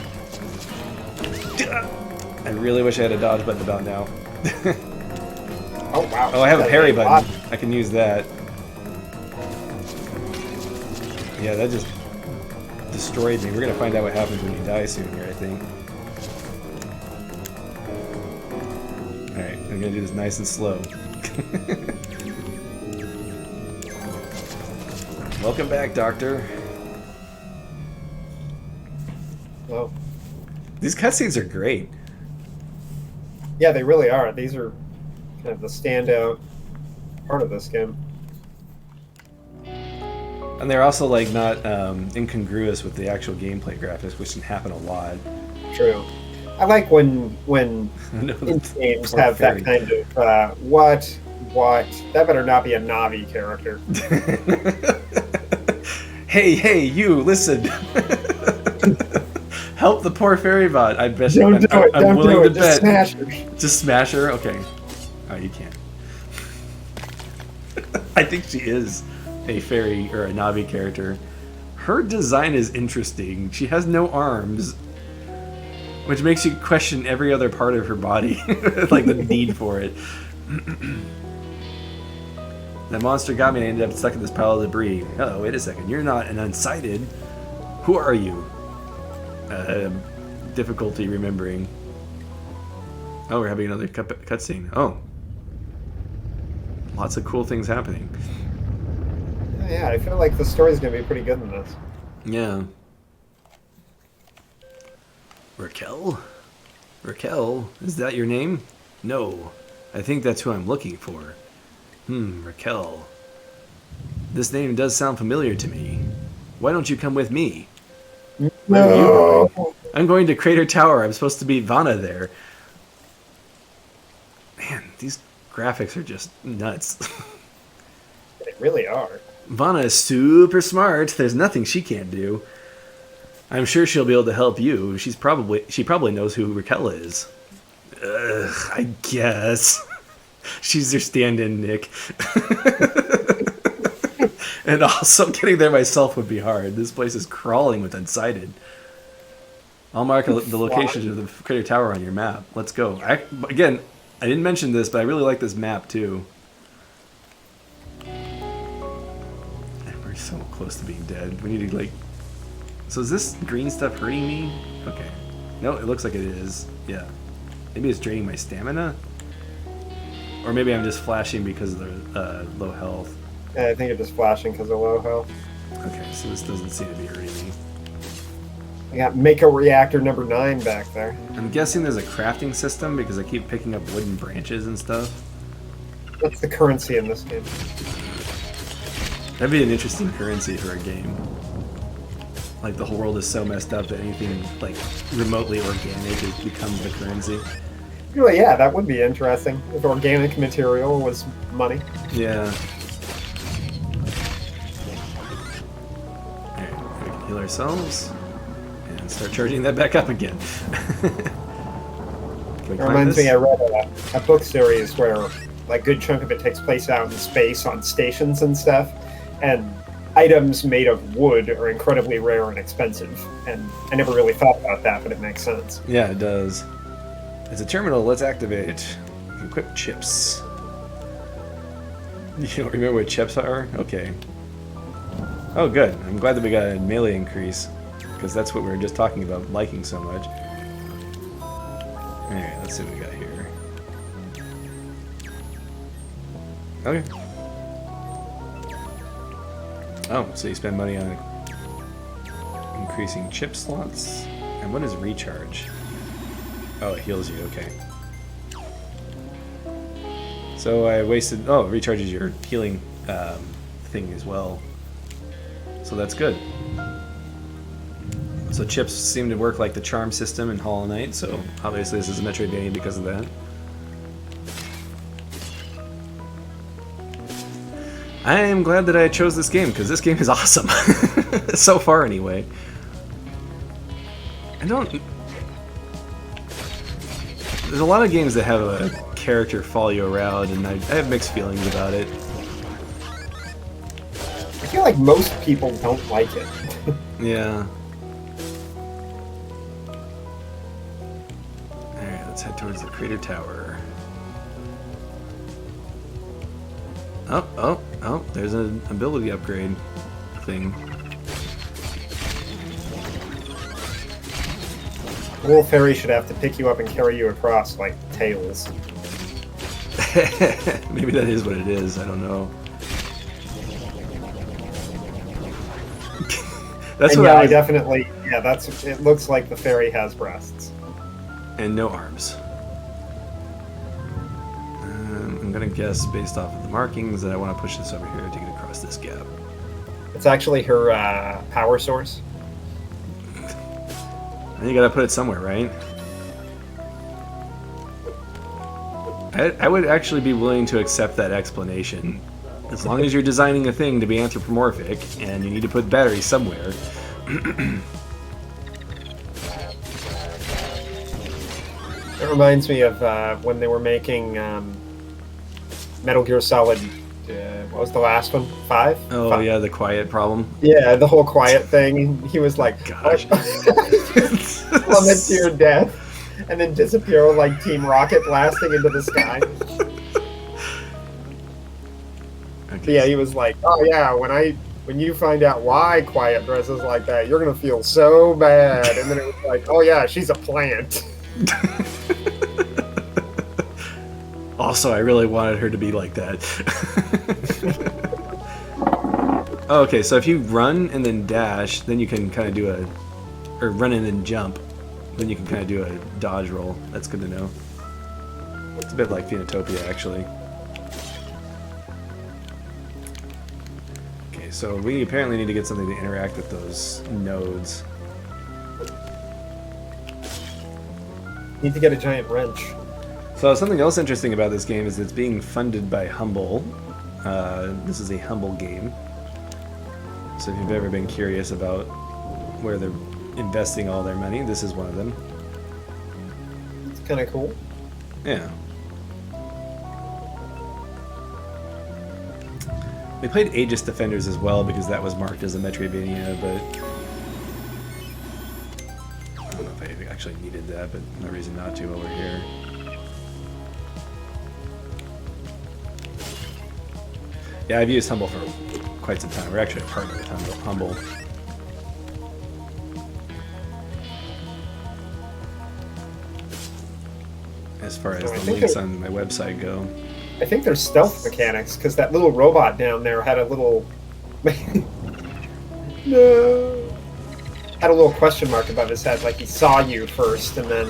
I really wish I had a dodge button about now. Oh wow. Oh, I have a parry button. I can use that. Yeah, that just destroyed me. We're gonna find out what happens when you die soon here, I think. Alright, I'm gonna do this nice and slow. Welcome back, Doctor. Oh. These cutscenes are great. Yeah, they really are. These are kind of the standout part of this game. And they're also like not incongruous with the actual gameplay graphics, which can happen a lot. True. I like when games have that kind of what that better not be a Navi character. Hey, you, listen. Help the poor fairy bot. I bet Don't do it. I'm willing to Just bet. smash her. Just smash her? Okay. Oh, you can't. I think she is a fairy or a Navi character. Her design is interesting. She has no arms, which makes you question every other part of her body, like the need for it. That monster got me and I ended up stuck in this pile of debris. Oh, wait a second. You're not an Unsighted. Who are you? Difficulty remembering. Oh, we're having another cutscene. Oh. Lots of cool things happening. Yeah, I feel like the story's gonna be pretty good in this. Yeah. Raquel? Raquel? Is that your name? No. I think that's who I'm looking for. Raquel. This name does sound familiar to me. Why don't you come with me? Where are you going? I'm going to Crater Tower. I'm supposed to beat Vanna there. Man, these graphics are just nuts. They really are. Vanna is super smart. There's nothing she can't do. I'm sure she'll be able to help you. She probably knows who Raquel is. I guess. She's your stand-in, Nick. And also, getting there myself would be hard. This place is crawling with Unsighted. I'll mark the location of the Crater Tower on your map. Let's go. Again, I didn't mention this, but I really like this map, too. We're so close to being dead. We need to, like... So is this green stuff hurting me? Okay. No, it looks like it is. Yeah. Maybe it's draining my stamina? Or maybe I'm just flashing because of the low health. Yeah, I think it's just flashing because of low health. Okay, so this doesn't seem to be hurting me. I got Mako Reactor number 9 back there. I'm guessing there's a crafting system because I keep picking up wooden branches and stuff. What's the currency in this game? That'd be an interesting currency for a game. Like the whole world is so messed up that anything like remotely organic becomes the currency. Really, yeah, that would be interesting. If organic material was money. Yeah. Alright, we can heal ourselves. And start charging that back up again. It reminds me, I read a book series where like, a good chunk of it takes place out in space on stations and stuff. And items made of wood are incredibly rare and expensive. And I never really thought about that, but it makes sense. Yeah, it does. It's a terminal. Let's activate it. Equip chips. You don't remember what chips are? Okay. Oh, good. I'm glad that we got a melee increase, because that's what we were just talking about liking so much. Alright, let's see what we got here. Okay. Oh, so you spend money on increasing chip slots? And what is recharge? Oh, it heals you, okay. So I wasted... Oh, it recharges your healing thing as well. So that's good. So chips seem to work like the charm system in Hollow Knight, so obviously this is a Metroidvania because of that. I am glad that I chose this game, because this game is awesome. So far, anyway. I don't... There's a lot of games that have a character follow you around, and I have mixed feelings about it. I feel like most people don't like it. Yeah. Alright, let's head towards the Crater Tower. Oh, there's an ability upgrade thing. The little fairy should have to pick you up and carry you across like Tails. Maybe that is what it is, I don't know. That's and what yeah, I was... definitely. Yeah, that's. It looks like the fairy has breasts and no arms. I'm gonna guess based off of the markings that I want to push this over here to get across this gap. It's actually her power source. And you gotta put it somewhere, right? I would actually be willing to accept that explanation. As long as you're designing a thing to be anthropomorphic, and you need to put batteries somewhere. It reminds me of when they were making Metal Gear Solid. What was the last one? 5? Oh 5. yeah, the quiet problem. Yeah, the whole quiet thing. He was like, Gosh. plummet to your death, and then disappear like Team Rocket blasting into the sky. Okay. Yeah, he was like, oh yeah, when you find out why Quiet dresses like that, you're gonna feel so bad. And then it was like, oh yeah, she's a plant. Also, I really wanted her to be like that. Oh, okay, so if you run and then dash, then you can kind of do a... Or run and then jump, then you can kind of do a dodge roll. That's good to know. It's a bit like Phenotopia, actually. Okay, so we apparently need to get something to interact with those nodes. Need to get a giant wrench. So something else interesting about this game is it's being funded by Humble. This is a Humble game. So if you've ever been curious about where they're investing all their money, this is one of them. It's kind of cool. Yeah. We played Aegis Defenders as well because that was marked as a Metroidvania, but I don't know if I actually needed that, but no reason not to over here. Yeah, I've used Humble for quite some time. We're actually a partner with Humble. As far as the links on my website go. I think there's stealth mechanics, because that little robot down there had a little... No! Had a little question mark above his head, like he saw you first, and then...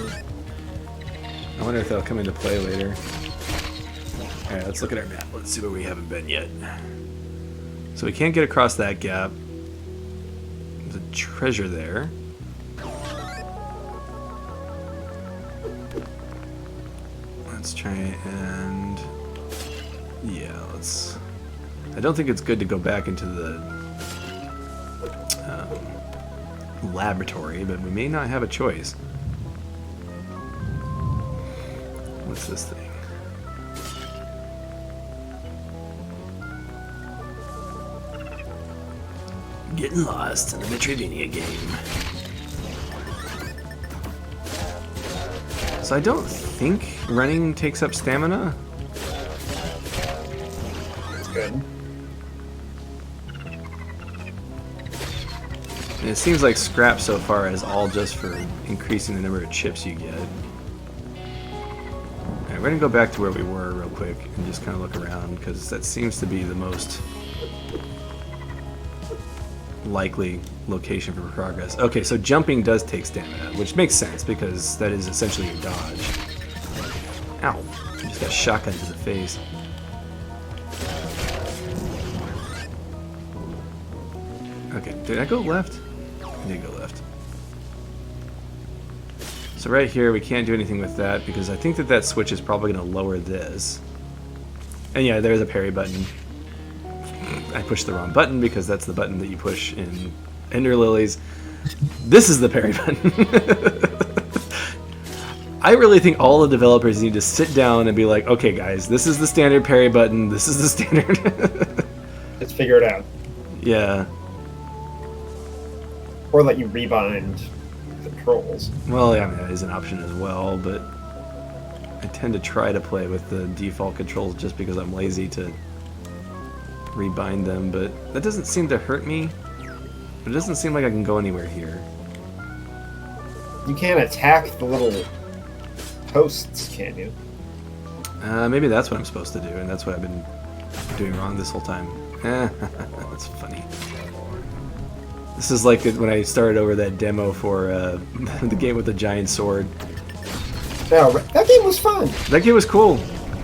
I wonder if they'll come into play later. Alright, let's look at our map. Let's see where we haven't been yet. So we can't get across that gap. There's a treasure there. Let's try and... Yeah, let's... I don't think it's good to go back into the laboratory, but we may not have a choice. What's this thing? Getting lost in the Metroidvania game. So I don't think running takes up stamina. good. And it seems like scrap so far is all just for increasing the number of chips you get. Alright, we're gonna go back to where we were real quick and just kind of look around, because that seems to be the most likely location for progress. Okay, so jumping does take stamina, which makes sense because that is essentially your dodge. Ow! I just got shotgun to the face. Okay, did I go left? I did go left. So right here, we can't do anything with that because I think that that switch is probably going to lower this. And yeah, there's a parry button. I pushed the wrong button because that's the button that you push in Ender Lilies. This is the parry button. I really think all the developers need to sit down and be like, okay guys, this is the standard parry button, this is the standard. Let's figure it out. Yeah. Or let you rebind controls. Well, yeah, I mean, that is an option as well, but I tend to try to play with the default controls just because I'm lazy to rebind them, but that doesn't seem to hurt me. It doesn't seem like I can go anywhere here. You can't attack the little posts, can you? Maybe that's what I'm supposed to do, and that's what I've been doing wrong this whole time. That's funny. This is like when I started over that demo for the game with the giant sword. No, that game was fun. That game was cool,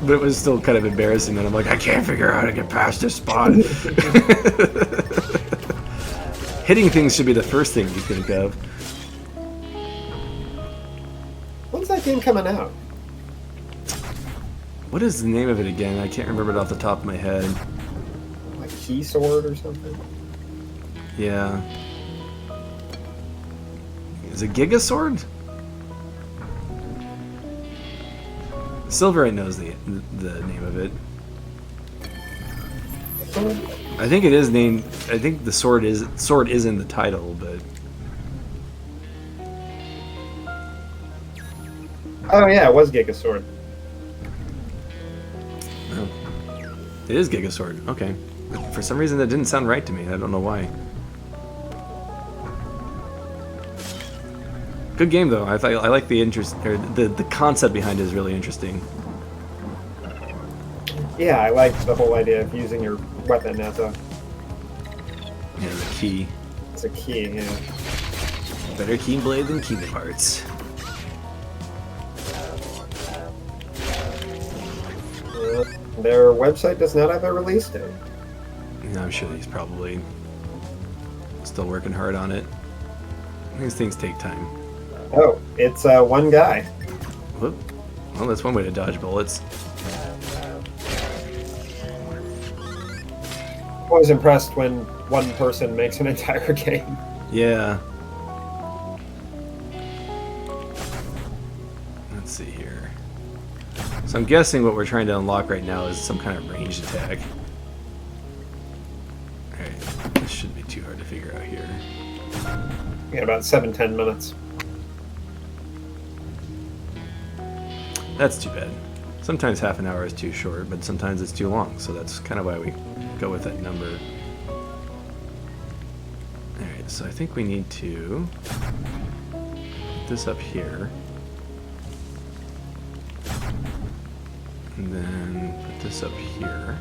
but it was still kind of embarrassing, and I'm like, I can't figure out how to get past this spot. Hitting things should be the first thing you think of. When's that game coming out? What is the name of it again? I can't remember it off the top of my head. Like Key Sword or something? Yeah. Is it Giga Sword? Silverite knows the name of it. I think it is named. I think the sword is in the title, but Oh yeah, it was Giga Sword. no, it is Giga Sword. Okay, for some reason that didn't sound right to me. I don't know why. Good game though. I like the interest, or the concept behind it is really interesting. Yeah, I like the whole idea of using your weapon as a Key. as a key. Yeah. Better Keyblade than Kingdom Hearts. Their website does not have a release date. I'm sure he's probably still working hard on it. These things take time. Oh, it's one guy. Whoop. Well, that's one way to dodge bullets. I was impressed when one person makes an entire game. Yeah. Let's see here. So I'm guessing what we're trying to unlock right now is some kind of ranged attack. Alright, this shouldn't be too hard to figure out here. We got about 7-10 minutes. That's too bad. Sometimes half an hour is too short, but sometimes it's too long, so that's kind of why we go with that number. Alright, so I think we need to put this up here. And then put this up here.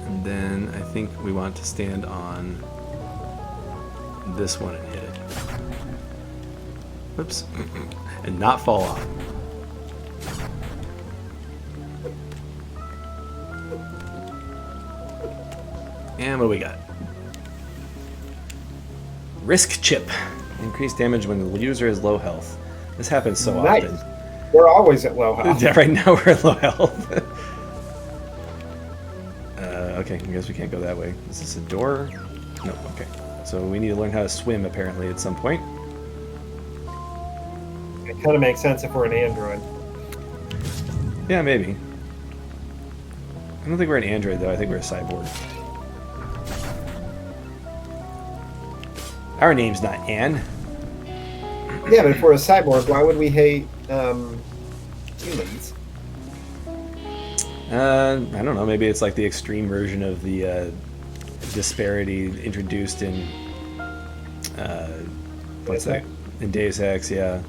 And then I think we want to stand on this one and hit it. Whoops. And not fall off. And what do we got? Risk chip. Increased damage when the user is low health. This happens so Nice. often. We're always at low health. Yeah, right now we're at low health. Okay, I guess we can't go that way. Is this a door? No, okay. So we need to learn how to swim apparently at some point. It kind of makes sense if we're an android. Yeah, maybe. I don't think we're an android though, I think we're a cyborg. Our name's not Anne. Yeah, but if we're a cyborg, why would we hate humans? I don't know. Maybe it's like the extreme version of the disparity introduced in what's that? In Deus Ex, yeah.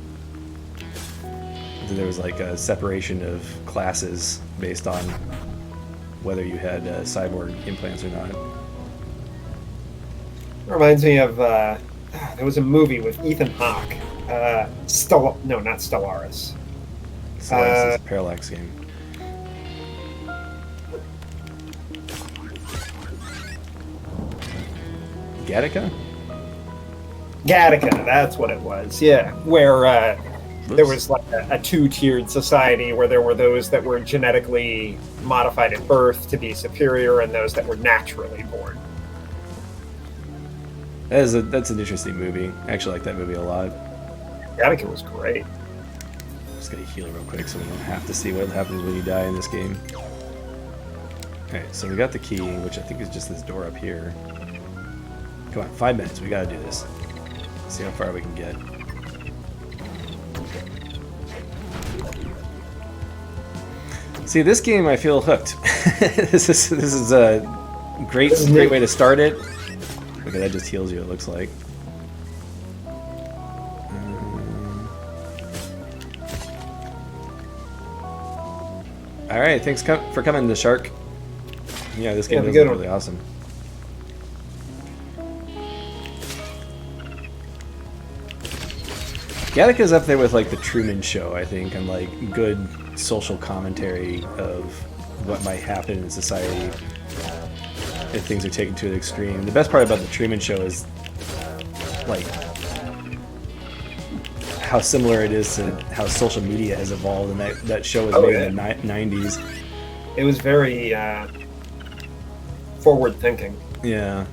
There was like a separation of classes based on whether you had cyborg implants or not. Reminds me of there was a movie with Ethan Hawke. Not Stellaris. Stellaris is a Parallax game. Gattaca? Gattaca, that's what it was. Yeah, where there was like a two-tiered society where there were those that were genetically modified at birth to be superior, and those that were naturally born. That's an interesting movie. I actually like that movie a lot. Gattaca was great. Just gonna heal real quick so we don't have to see what happens when you die in this game. Okay, so we got the key, which I think is just this door up here. Come on, 5 minutes. We gotta do this. See how far we can get. See, this game I feel hooked. this is a great way to start it. Look at that, just heals you. It looks like. All right, thanks for coming, the shark. Yeah, this game is really awesome. Gattaca's up there with like the Truman Show, I think, and like good social commentary of what might happen in society if things are taken to an extreme. The best part about the Truman Show is like how similar it is to how social media has evolved, and that show was made in the 90s. It was very forward-thinking. Yeah.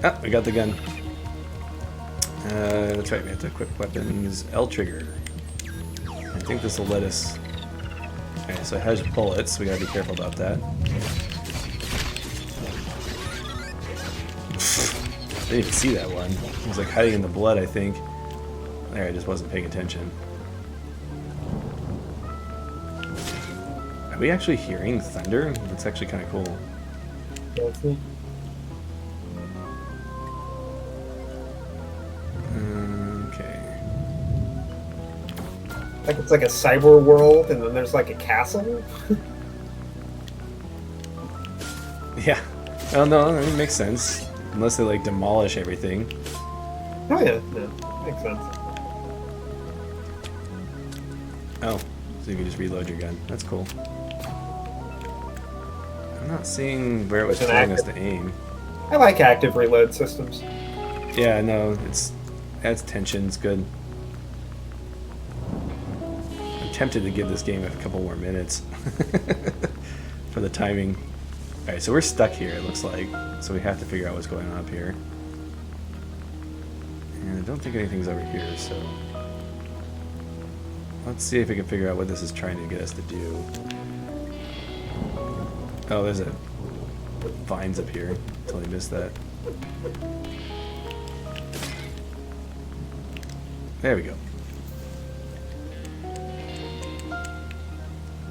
Ah, we got the gun. That's right, we have to equip weapons. L trigger. I think this will let us... Okay, so it has bullets, we gotta be careful about that. I didn't even see that one. It was like hiding in the blood, I think. There, I just wasn't paying attention. Are we actually hearing thunder? That's actually kind of cool. Okay. Like it's like a cyber world, and then there's like a castle. Yeah. Oh no, it makes sense. Unless they like demolish everything. Oh yeah, makes sense. Oh, so you can just reload your gun. That's cool. I'm not seeing where it was telling us to aim. I like active reload systems. Yeah, no, adds tension. It's good. I'm tempted to give this game a couple more minutes for the timing. All right, so we're stuck here. It looks like, so we have to figure out what's going on up here. And I don't think anything's over here, so let's see if we can figure out what this is trying to get us to do. Oh, there's a vines up here. Totally missed that. There we go.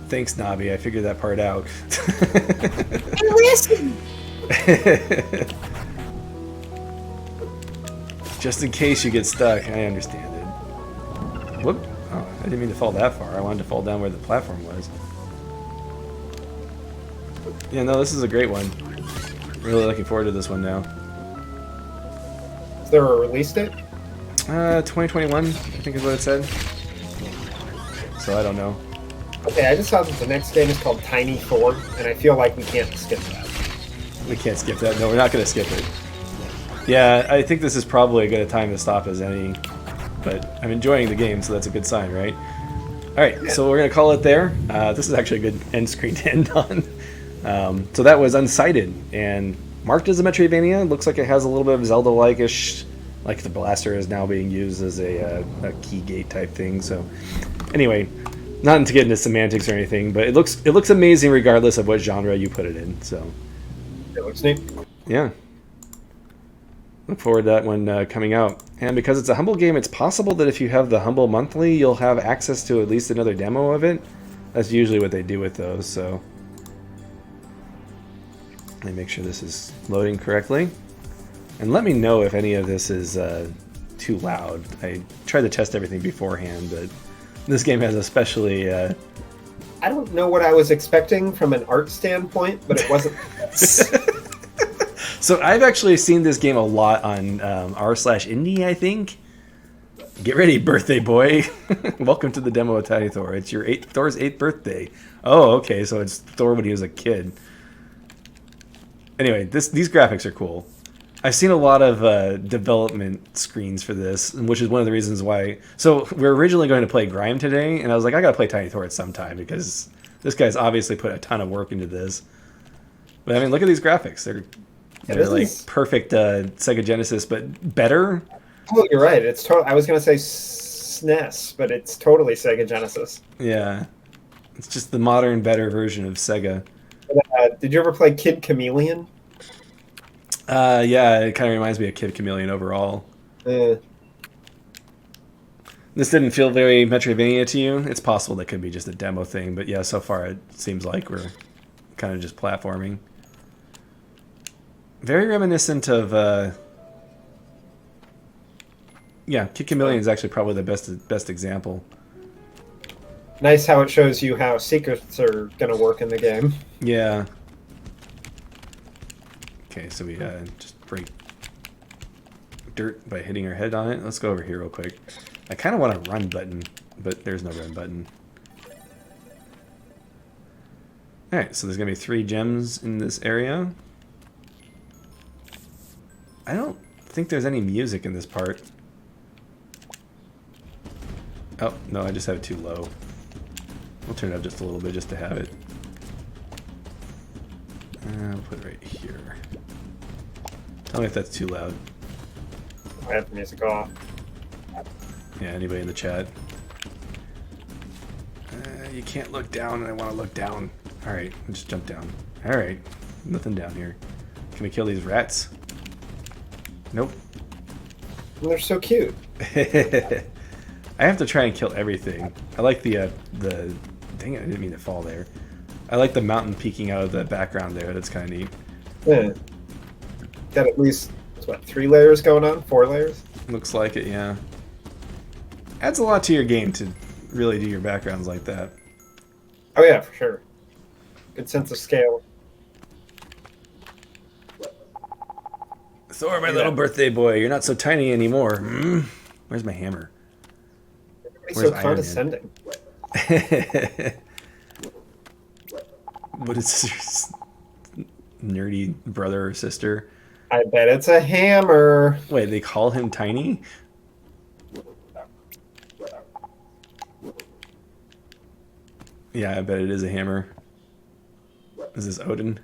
Thanks, Nabi. I figured that part out. Listen. Just in case you get stuck, I understand it. Whoop. Oh, I didn't mean to fall that far. I wanted to fall down where the platform was. Yeah, no, this is a great one. Really looking forward to this one now. Is there a release date? 2021, I think is what it said. So I don't know. Okay, I just saw that the next game is called Tiny 4, and I feel like we can't skip that. We can't skip that. No, we're not going to skip it. Yeah, I think this is probably as good a time to stop as any. But I'm enjoying the game, so that's a good sign, right? Alright, so we're going to call it there. This is actually a good end screen to end on. So that was Unsighted, and marked as a Metroidvania. Looks like it has a little bit of Zelda-like-ish, like the blaster is now being used as a key gate type thing. So anyway, not to get into semantics or anything, but it looks amazing regardless of what genre you put it in. So It looks neat. yeah. Look forward to that one coming out. And because it's a Humble game, it's possible that if you have the Humble Monthly, you'll have access to at least another demo of it. That's usually what they do with those, so... Let me make sure this is loading correctly. And let me know if any of this is too loud. I tried to test everything beforehand, but this game has especially... I don't know what I was expecting from an art standpoint, but it wasn't. So I've actually seen this game a lot on r/indie, I think. Get ready, birthday boy. Welcome to the demo of Tiny Thor. It's your Thor's 8th birthday. Oh, okay, so it's Thor when he was a kid. Anyway, these graphics are cool. I've seen a lot of development screens for this, which is one of the reasons why... So we're originally going to play Grime today, and I was like, I gotta play Tiny Thor at some time, because this guy's obviously put a ton of work into this. But I mean, look at these graphics. They're like perfect Sega Genesis, but better. Oh, you're right. It's I was gonna say SNES, but it's totally Sega Genesis. Yeah, it's just the modern, better version of Sega. Did you ever play Kid Chameleon? Yeah, it kind of reminds me of Kid Chameleon overall. This didn't feel very Metroidvania to you. It's possible that could be just a demo thing, but yeah, so far it seems like we're kind of just platforming. Very reminiscent of, yeah, Kid Chameleon is actually probably the best example. Nice how it shows you how secrets are going to work in the game. Yeah. Okay, so we just break dirt by hitting our head on it. Let's go over here real quick. I kind of want a run button, but there's no run button. Alright, so there's going to be 3 gems in this area. I don't think there's any music in this part. Oh, no, I just have it too low. We'll turn it up just a little bit just to have it. I'll put it right here. Tell me if that's too loud. I have the music off. Yeah, anybody in the chat? You can't look down, and I want to look down. Alright, I'll just jump down. Alright, nothing down here. Can we kill these rats? Nope. Well, they're so cute. I have to try and kill everything. I like the dang it, I didn't mean to fall there. I like the mountain peeking out of the background there. That's kind of neat. Yeah. Got at least, what, 3 layers going on? 4 layers? Looks like it, yeah. Adds a lot to your game to really do your backgrounds like that. Oh yeah, for sure. Good sense of scale. Thor, my little birthday boy, you're not so tiny anymore. Where's my hammer? Everybody's so condescending. What is this? Nerdy brother or sister? I bet it's a hammer. Wait, they call him tiny? Yeah, I bet it is a hammer. Is this Odin?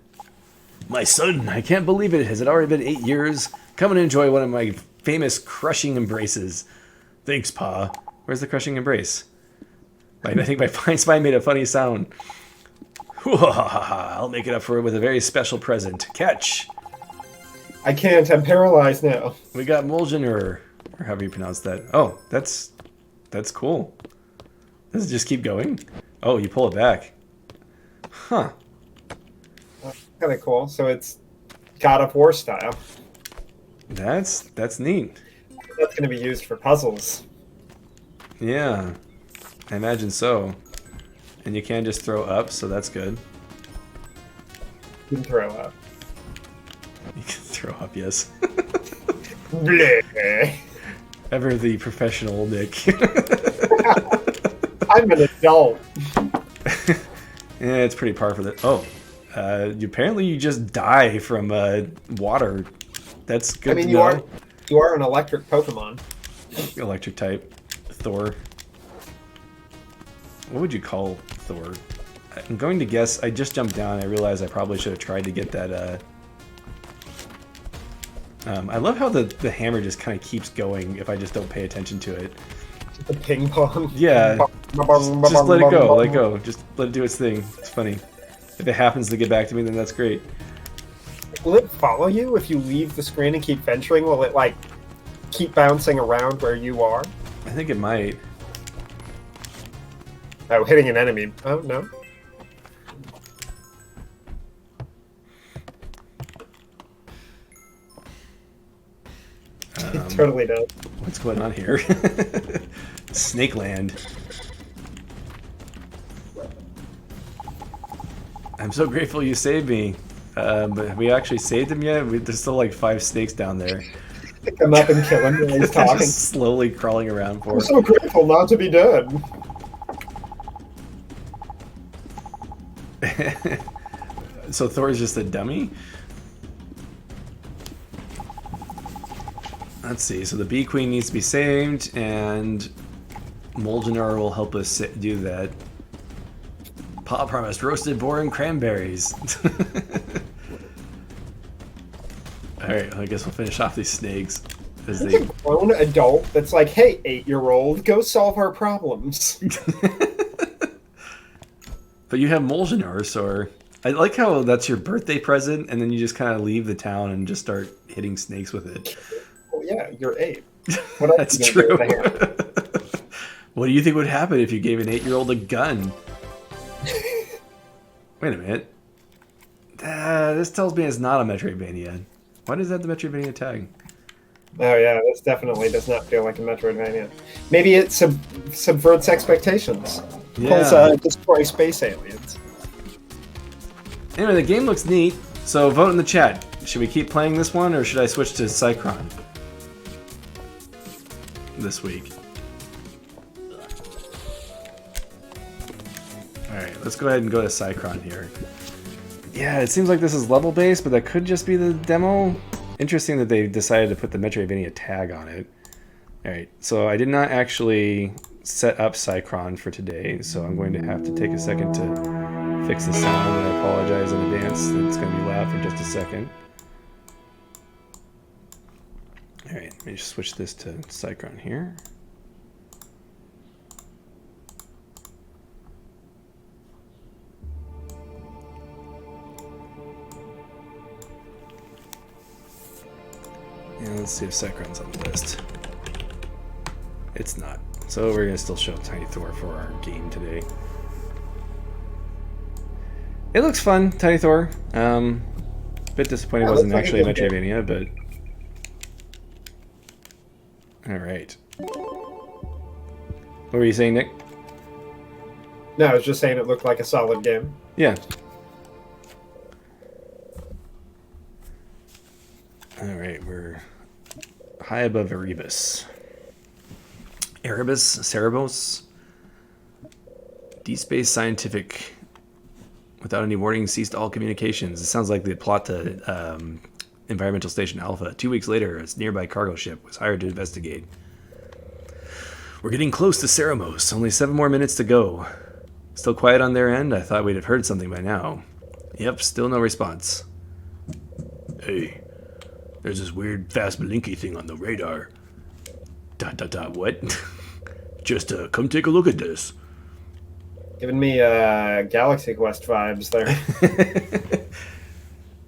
My son, I can't believe it. Has it already been 8 years? Come and enjoy one of my famous crushing embraces. Thanks, Pa. Where's the crushing embrace? I think my fine spine made a funny sound. I'll make it up for it with a very special present. Catch! I can't. I'm paralyzed now. We got Mulgener, or however you pronounce that. Oh, that's cool. Does it just keep going? Oh, you pull it back. Huh. Kind of cool. So it's God of War style. That's neat. That's going to be used for puzzles. Yeah, I imagine so. And you can just throw up, so that's good. You can throw up. You can throw up, yes. Bleh. Ever the professional Nick. I'm an adult. Yeah, it's pretty par for that. Oh, apparently you just die from water. That's good. I mean, to you know. are an electric Pokemon. Electric type. Thor. What would you call Thor? I'm going to guess. I just jumped down. I realized I probably should have tried to get that. I love how the hammer just kind of keeps going if I just don't pay attention to it. The ping pong. Yeah. Just let it go. Let it go. Just let it do its thing. It's funny. If it happens to get back to me, then that's great. Will it follow you if you leave the screen and keep venturing? Will it, like, keep bouncing around where you are? I think it might. Oh, hitting an enemy. Oh, no. It totally does. What's going on here? Snake Land. I'm so grateful you saved me. But have we actually saved him yet? There's still like 5 snakes down there. Pick him up and kill him while he's talking. Just slowly crawling around for I'm so grateful not to be dead. So Thor's just a dummy? Let's see, so the Bee Queen needs to be saved, and Moldenar will help us do that. Pa promised roasted boar and cranberries. Alright, I guess we'll finish off these snakes. As There's a grown adult that's like, hey, 8-year-old, go solve our problems. But you have Moldenar, so... I like how that's your birthday present, and then you just kind of leave the town and just start hitting snakes with it. Well, yeah, you're 8. What else That's are you true. gonna do with a hand? What do you think would happen if you gave an 8-year-old a gun? Wait a minute. This tells me it's not a Metroidvania. Why does that have the Metroidvania tag? Oh yeah, this definitely does not feel like a Metroidvania. Maybe it subverts expectations. Yeah. Pulls destroy space aliens. Anyway, the game looks neat, so vote in the chat. Should we keep playing this one, or should I switch to Cycron this week? Alright, let's go ahead and go to Cycron here. Yeah, it seems like this is level-based, but that could just be the demo. Interesting that they decided to put the Metroidvania tag on it. Alright, so I did not actually set up Cycron for today, so I'm going to have to take a second to fix the sound, and I apologize in advance that it's going to be loud for just a second. Alright, let me just switch this to Cycron here. And let's see if Cycron's on the list. It's not. So we're going to still show Tiny Thor for our game today. It looks fun, Tiny Thor. Bit disappointed it wasn't actually a Metroidvania, but... Alright. What were you saying, Nick? No, I was just saying it looked like a solid game. Yeah. Alright, we're high above Erebus. Erebus? Cerebos? D-Space Scientific. Without any warning, ceased all communications. It sounds like the plot to Environmental Station Alpha. 2 weeks later, a nearby cargo ship was hired to investigate. We're getting close to Ceramos. Only 7 more minutes to go. Still quiet on their end? I thought we'd have heard something by now. Yep, still no response. Hey, there's this weird fast blinky thing on the radar. What? Just come take a look at this. Giving me Galaxy Quest vibes there.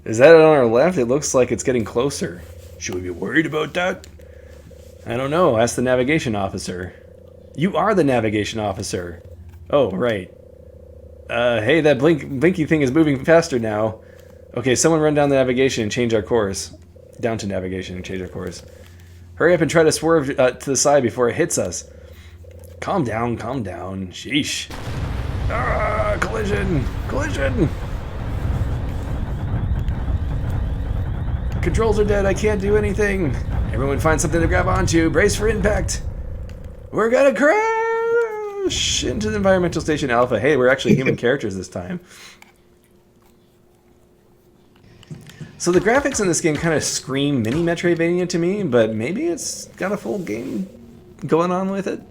Is that on our left? It looks like it's getting closer. Should we be worried about that? I don't know. Ask the navigation officer. You are the navigation officer. Oh, right. Hey, that blinky thing is moving faster now. Okay, someone run down the navigation and change our course. Down to navigation and change our course. Hurry up and try to swerve to the side before it hits us. Calm down, calm down. Sheesh. Ah, collision! Collision! Controls are dead, I can't do anything. Everyone find something to grab onto. Brace for impact. We're gonna crash into the Environmental Station Alpha. Hey, we're actually human characters this time. So the graphics in this game kind of scream mini Metroidvania to me, but maybe it's got a full game going on with it.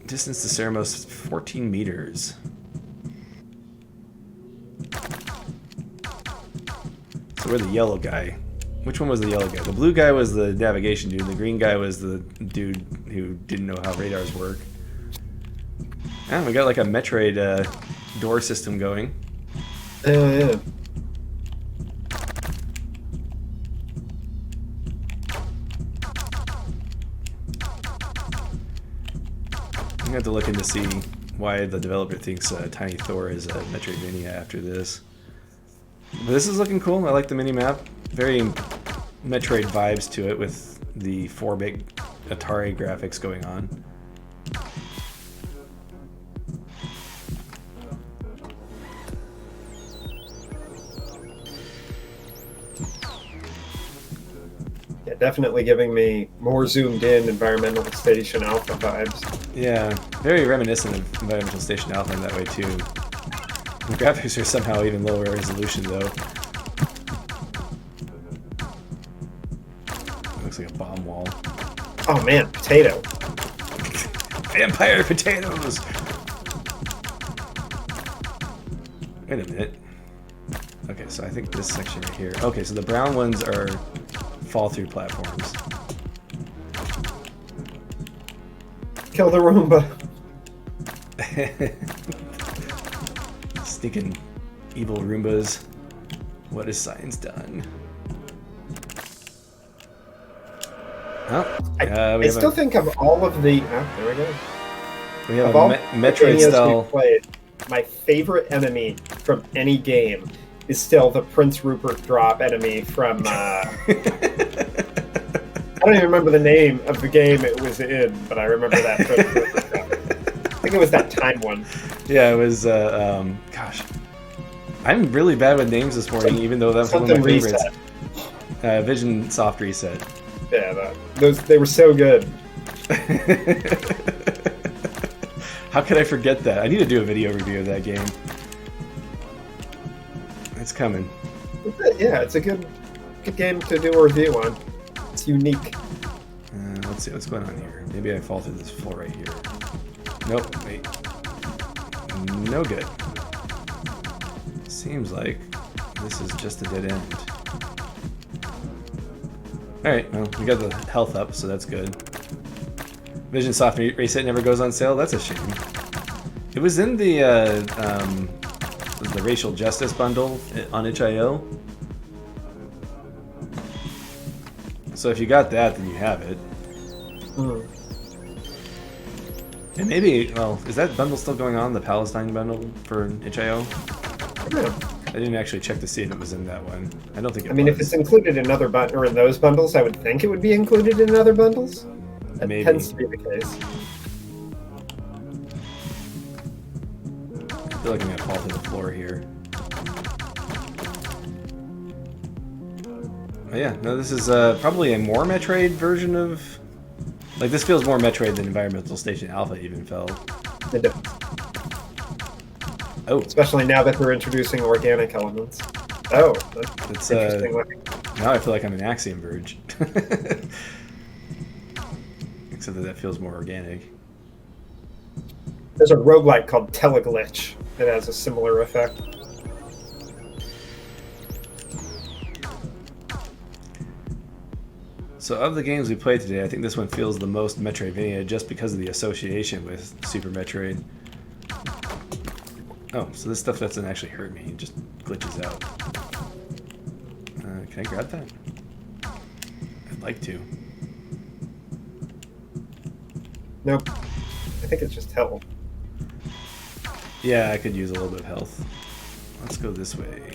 Distance to Ceramos, 14 meters. So we're the yellow guy. Which one was the yellow guy? The blue guy was the navigation dude. The green guy was the dude who didn't know how radars work. And we got like a Metroid door system going. Oh, yeah. have to look in to see why the developer thinks Tiny Thor is a Metroidvania after this. But this is looking cool. I like the mini-map. Very Metroid vibes to it with the 4-bit Atari graphics going on. Yeah, definitely giving me more zoomed in Environmental Station Alpha vibes. Yeah, very reminiscent of Environmental Station Alpha in that way too. The graphics are somehow even lower resolution though. Looks like a bomb wall. Oh man, potato. Vampire potatoes! Wait a minute. Okay, so I think this section right here. Okay, so the brown ones are fall-through platforms. Kill the Roomba. Sneaking evil Roombas. What has science done? Oh, I still think of all of the... Oh, there we go. we have Of a all Metroid Metroidvanias style. we've played, my favorite enemy from any game is still the Prince Rupert drop enemy from... I don't even remember the name of the game it was in, but I remember that Prince Rupert drop. I think it was that time one. Yeah, it was. Gosh, I'm really bad with names this morning, even though that was one of my Something favorites. reset. Vision Soft Reset. Yeah, they were so good. How could I forget that? I need to do a video review of that game. It's coming. Yeah, it's a good game to do a review on. It's unique. Let's see what's going on here. Maybe I fall through this floor right here. Nope. Wait. No good. Seems like this is just a dead end. Alright, well, we got the health up, so that's good. Vision Soft Reset never goes on sale? That's a shame. It was in the Racial Justice bundle on itch.io. So if you got that, then you have it. Mm. And maybe, well, is that bundle still going on, the Palestine bundle for itch.io? Yeah. I didn't actually check to see if it was in that one. I don't think it was. I mean, if it's included in other or in those bundles, I would think it would be included in other bundles. That Maybe. tends to be the case. I feel like I'm gonna fall to the floor here. Oh yeah, no, this is probably a more Metroid version of... Like, this feels more Metroid than Environmental Station Alpha even felt. It does. Oh, Especially now that they're introducing organic elements. Oh, that's it's interesting. now I feel like I'm an Axiom Verge. Except that feels more organic. There's a roguelike called Teleglitch that has a similar effect. So of the games we played today, I think this one feels the most Metroidvania just because of the association with Super Metroid. Oh, so this stuff doesn't actually hurt me, it just glitches out. Can I grab that? I'd like to. Nope. I think it's just health. Yeah, I could use a little bit of health. Let's go this way.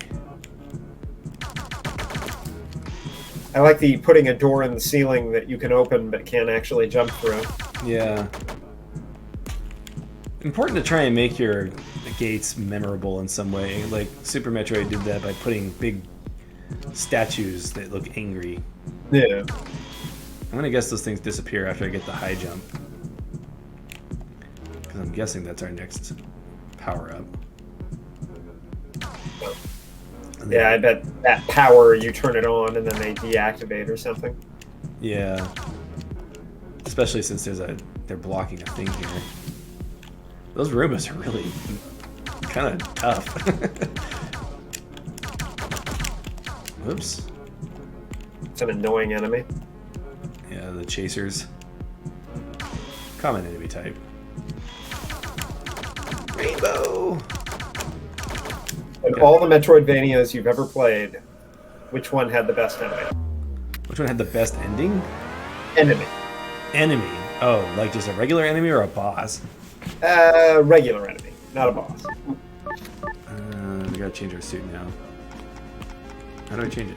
I like the putting a door in the ceiling that you can open but can't actually jump through. Yeah. Important to try and make your gates memorable in some way. Like Super Metroid did that by putting big statues that look angry. Yeah. I'm gonna guess those things disappear after I get the high jump. Because I'm guessing that's our next power-up. Yeah, I bet that power, you turn it on and then they deactivate or something. Yeah. Especially since they're blocking a thing here. Those Roombas are really kind of tough. Whoops. It's an annoying enemy. Yeah, the chasers. Common enemy type. Rainbow! In Okay. all the Metroidvanias you've ever played, which one had the best enemy? Which one had the best ending? Enemy. Enemy. Oh, like just a regular enemy or a boss? Regular enemy, not a boss. We gotta change our suit now. How do I change it?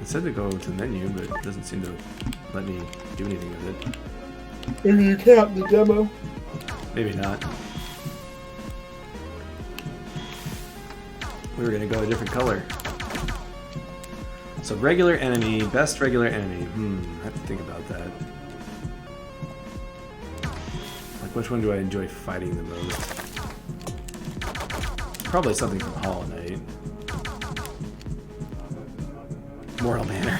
It said to go to the menu, but it doesn't seem to let me do anything with it. Maybe you can't in the demo. Maybe not. We were gonna go a different color. So regular enemy, best regular enemy. I have to think about that. Like, which one do I enjoy fighting the most? Probably something from Hollow Knight. Mortal Manor.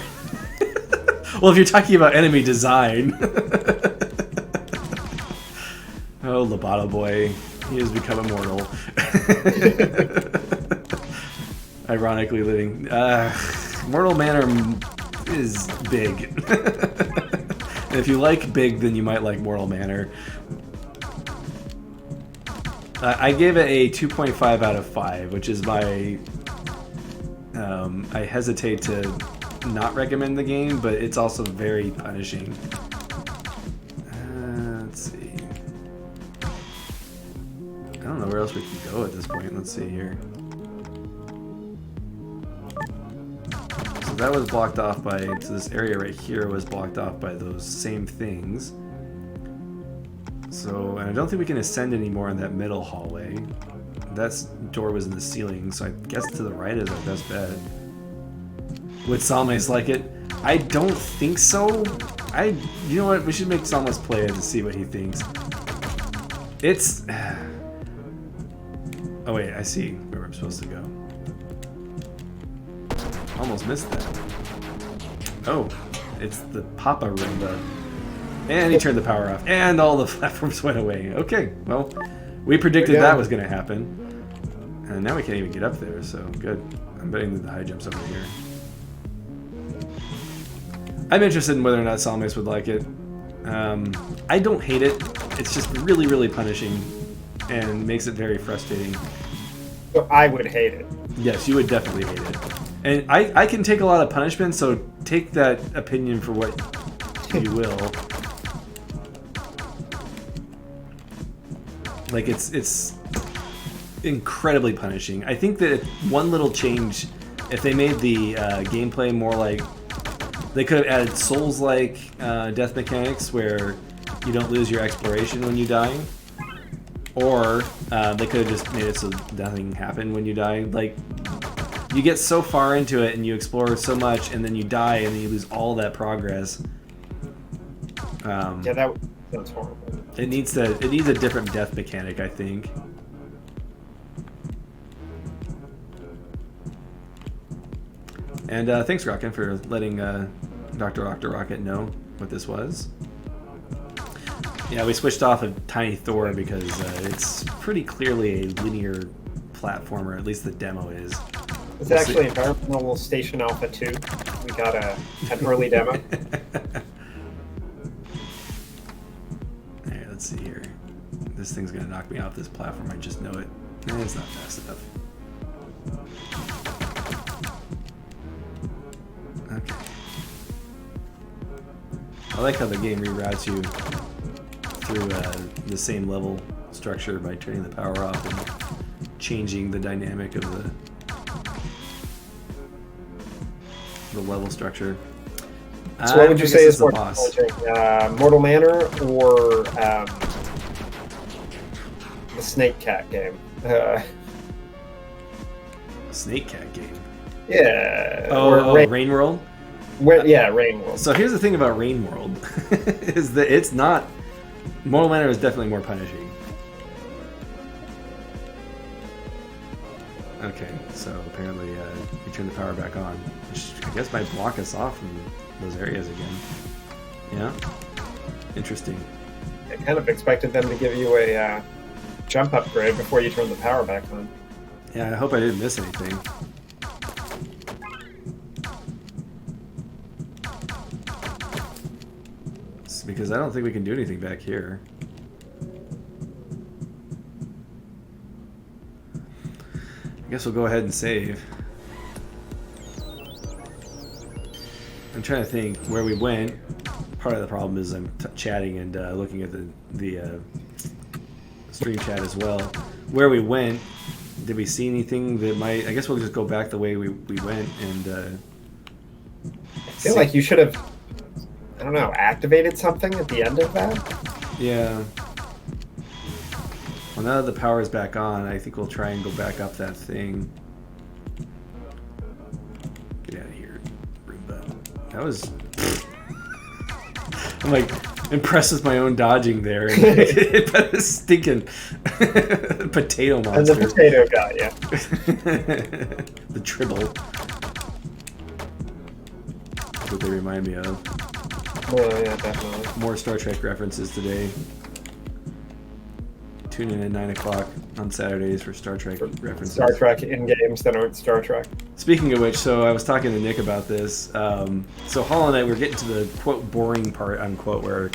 Well, if you're talking about enemy design. Oh, Loboto Boy. He has become immortal. Ironically living. Mortal Manor is big. And if you like big, then you might like Mortal Manor. I gave it a 2.5 out of 5, which is my... I hesitate to not recommend the game, but it's also very punishing. Let's see. I don't know where else we can go at this point. Let's see here. So that was blocked off by... So this area right here was blocked off by those same things. So, and I don't think we can ascend anymore in that middle hallway. That door was in the ceiling, so I guess to the right is our best bet. Would Salmes like it? I don't think so. You know what? We should make Salmes play it to see what he thinks. It's... Oh wait, I see where I'm supposed to go. Almost missed that. Oh, it's the Papa Roomba. And he turned the power off, and all the platforms went away. Okay, well, we predicted that was going to happen. And now we can't even get up there, so good. I'm betting that the high jump's over here. I'm interested in whether or not Salmes would like it. I don't hate it. It's just really, really punishing and makes it very frustrating. So I would hate it. Yes, you would definitely hate it. And I can take a lot of punishment, so take that opinion for what you will. Like, it's incredibly punishing. I think that one little change, if they made the gameplay more like... They could have added Souls-like death mechanics where you don't lose your exploration when you die. Or they could have just made it so nothing happened when you die. Like, you get so far into it and you explore so much and then you die and then you lose all that progress. Yeah, that sounds horrible. It needs a different death mechanic, I think. And thanks, Rockin, for letting Dr. Rocket know what this was. Yeah, we switched off of Tiny Thor because it's pretty clearly a linear platformer, at least the demo is. It's actually Environmental Station Alpha 2. We got an early demo. Alright, let's see here. This thing's gonna knock me off this platform, I just know it. It's not fast enough. Okay. I like how the game reroutes you through the same level structure by turning the power off and changing the dynamic of the level structure. So what would you say is the more boss? Mortal Manor or the Snake Cat game? Snake Cat game. Yeah. Rain World? Rain World. So here's the thing about Rain World, is that it's not... Mortal Manor is definitely more punishing. Okay, so apparently you turn the power back on, which I guess might block us off from those areas again. Yeah? Interesting. I kind of expected them to give you a jump upgrade before you turn the power back on. Yeah, I hope I didn't miss anything. Because I don't think we can do anything back here. I guess we'll go ahead and save. I'm trying to think where we went. part of the problem is I'm chatting and looking at the stream chat as well. Where we went, did we see anything that might? I guess we'll just go back the way we went and. I feel like you should have, I don't know, activated something at the end of that. Yeah. Well, now that the power is back on, I think we'll try and go back up that thing. Get out of here, Roomba. That was. I'm like impressed with my own dodging there. But a stinking potato monster. And the potato guy, yeah. The Tribble. That's what they remind me of. Oh, yeah, definitely. More Star Trek references today. Tune in at 9 o'clock on Saturdays for Star Trek references. Star Trek in games that aren't Star Trek. Speaking of which, so I was talking to Nick about this. So Hollow Knight, we're getting to the quote boring part, unquote, where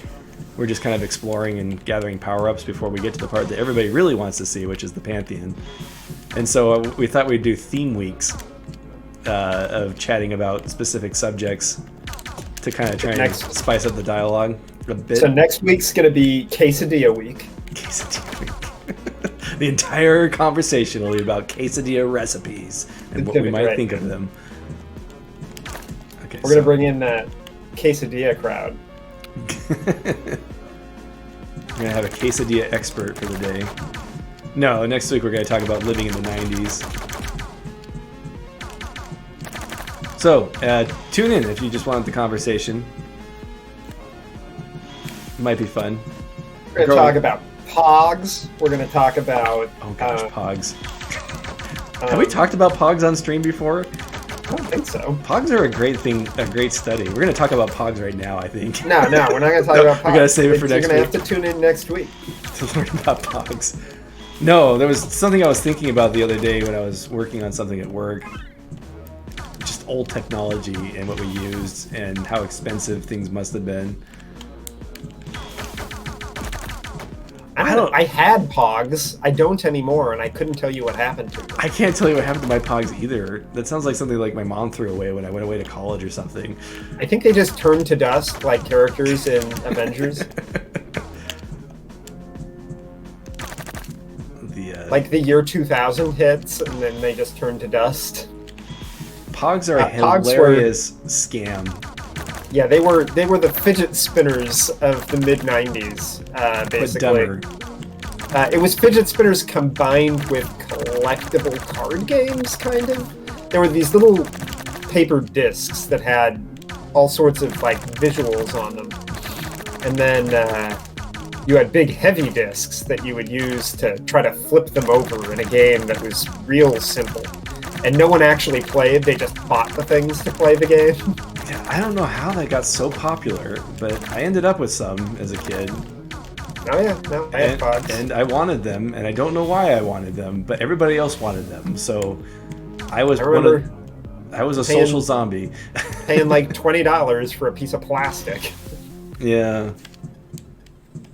we're just kind of exploring and gathering power-ups before we get to the part that everybody really wants to see, which is the Pantheon. And so we thought we'd do theme weeks of chatting about specific subjects to kind of try and spice up the dialogue a bit. So next week's going to be Quesadilla Week. Quesadilla week. The entire conversation will be about quesadilla recipes and what we might think of them. Okay, we're going to bring in that quesadilla crowd. We're going to have a quesadilla expert for the day. No, next week we're going to talk about living in the 90s. So, tune in if you just wanted the conversation. Might be fun. We're going to talk about Pogs. We're going to talk about... Oh gosh, Pogs. Have we talked about Pogs on stream before? I don't think so. Pogs are a great thing, a great study. We're going to talk about Pogs right now, I think. No, we're not going to talk about Pogs. We're going to save it for next week. You're going to have to tune in next week. To learn about Pogs. No, there was something I was thinking about the other day when I was working on something at work. Just old technology and what we used and how expensive things must have been. I had Pogs. I don't anymore, and I couldn't tell you what happened to them. I can't tell you what happened to my Pogs either. That sounds like something like my mom threw away when I went away to college or something. I think they just turned to dust like characters in Avengers. Like the year 2000 hits, and then they just turn to dust. Pogs are a hilarious scam. Yeah, they were the fidget spinners of the mid '90s, basically. It was fidget spinners combined with collectible card games, kind of. There were these little paper discs that had all sorts of like visuals on them, and then you had big heavy discs that you would use to try to flip them over in a game that was real simple. And no one actually played, they just bought the things to play the game. Yeah, I don't know how that got so popular, but I ended up with some as a kid. Oh yeah, no, I had Pogs. And I wanted them, and I don't know why I wanted them, but everybody else wanted them, so I was a social zombie. Paying like $20 for a piece of plastic. Yeah.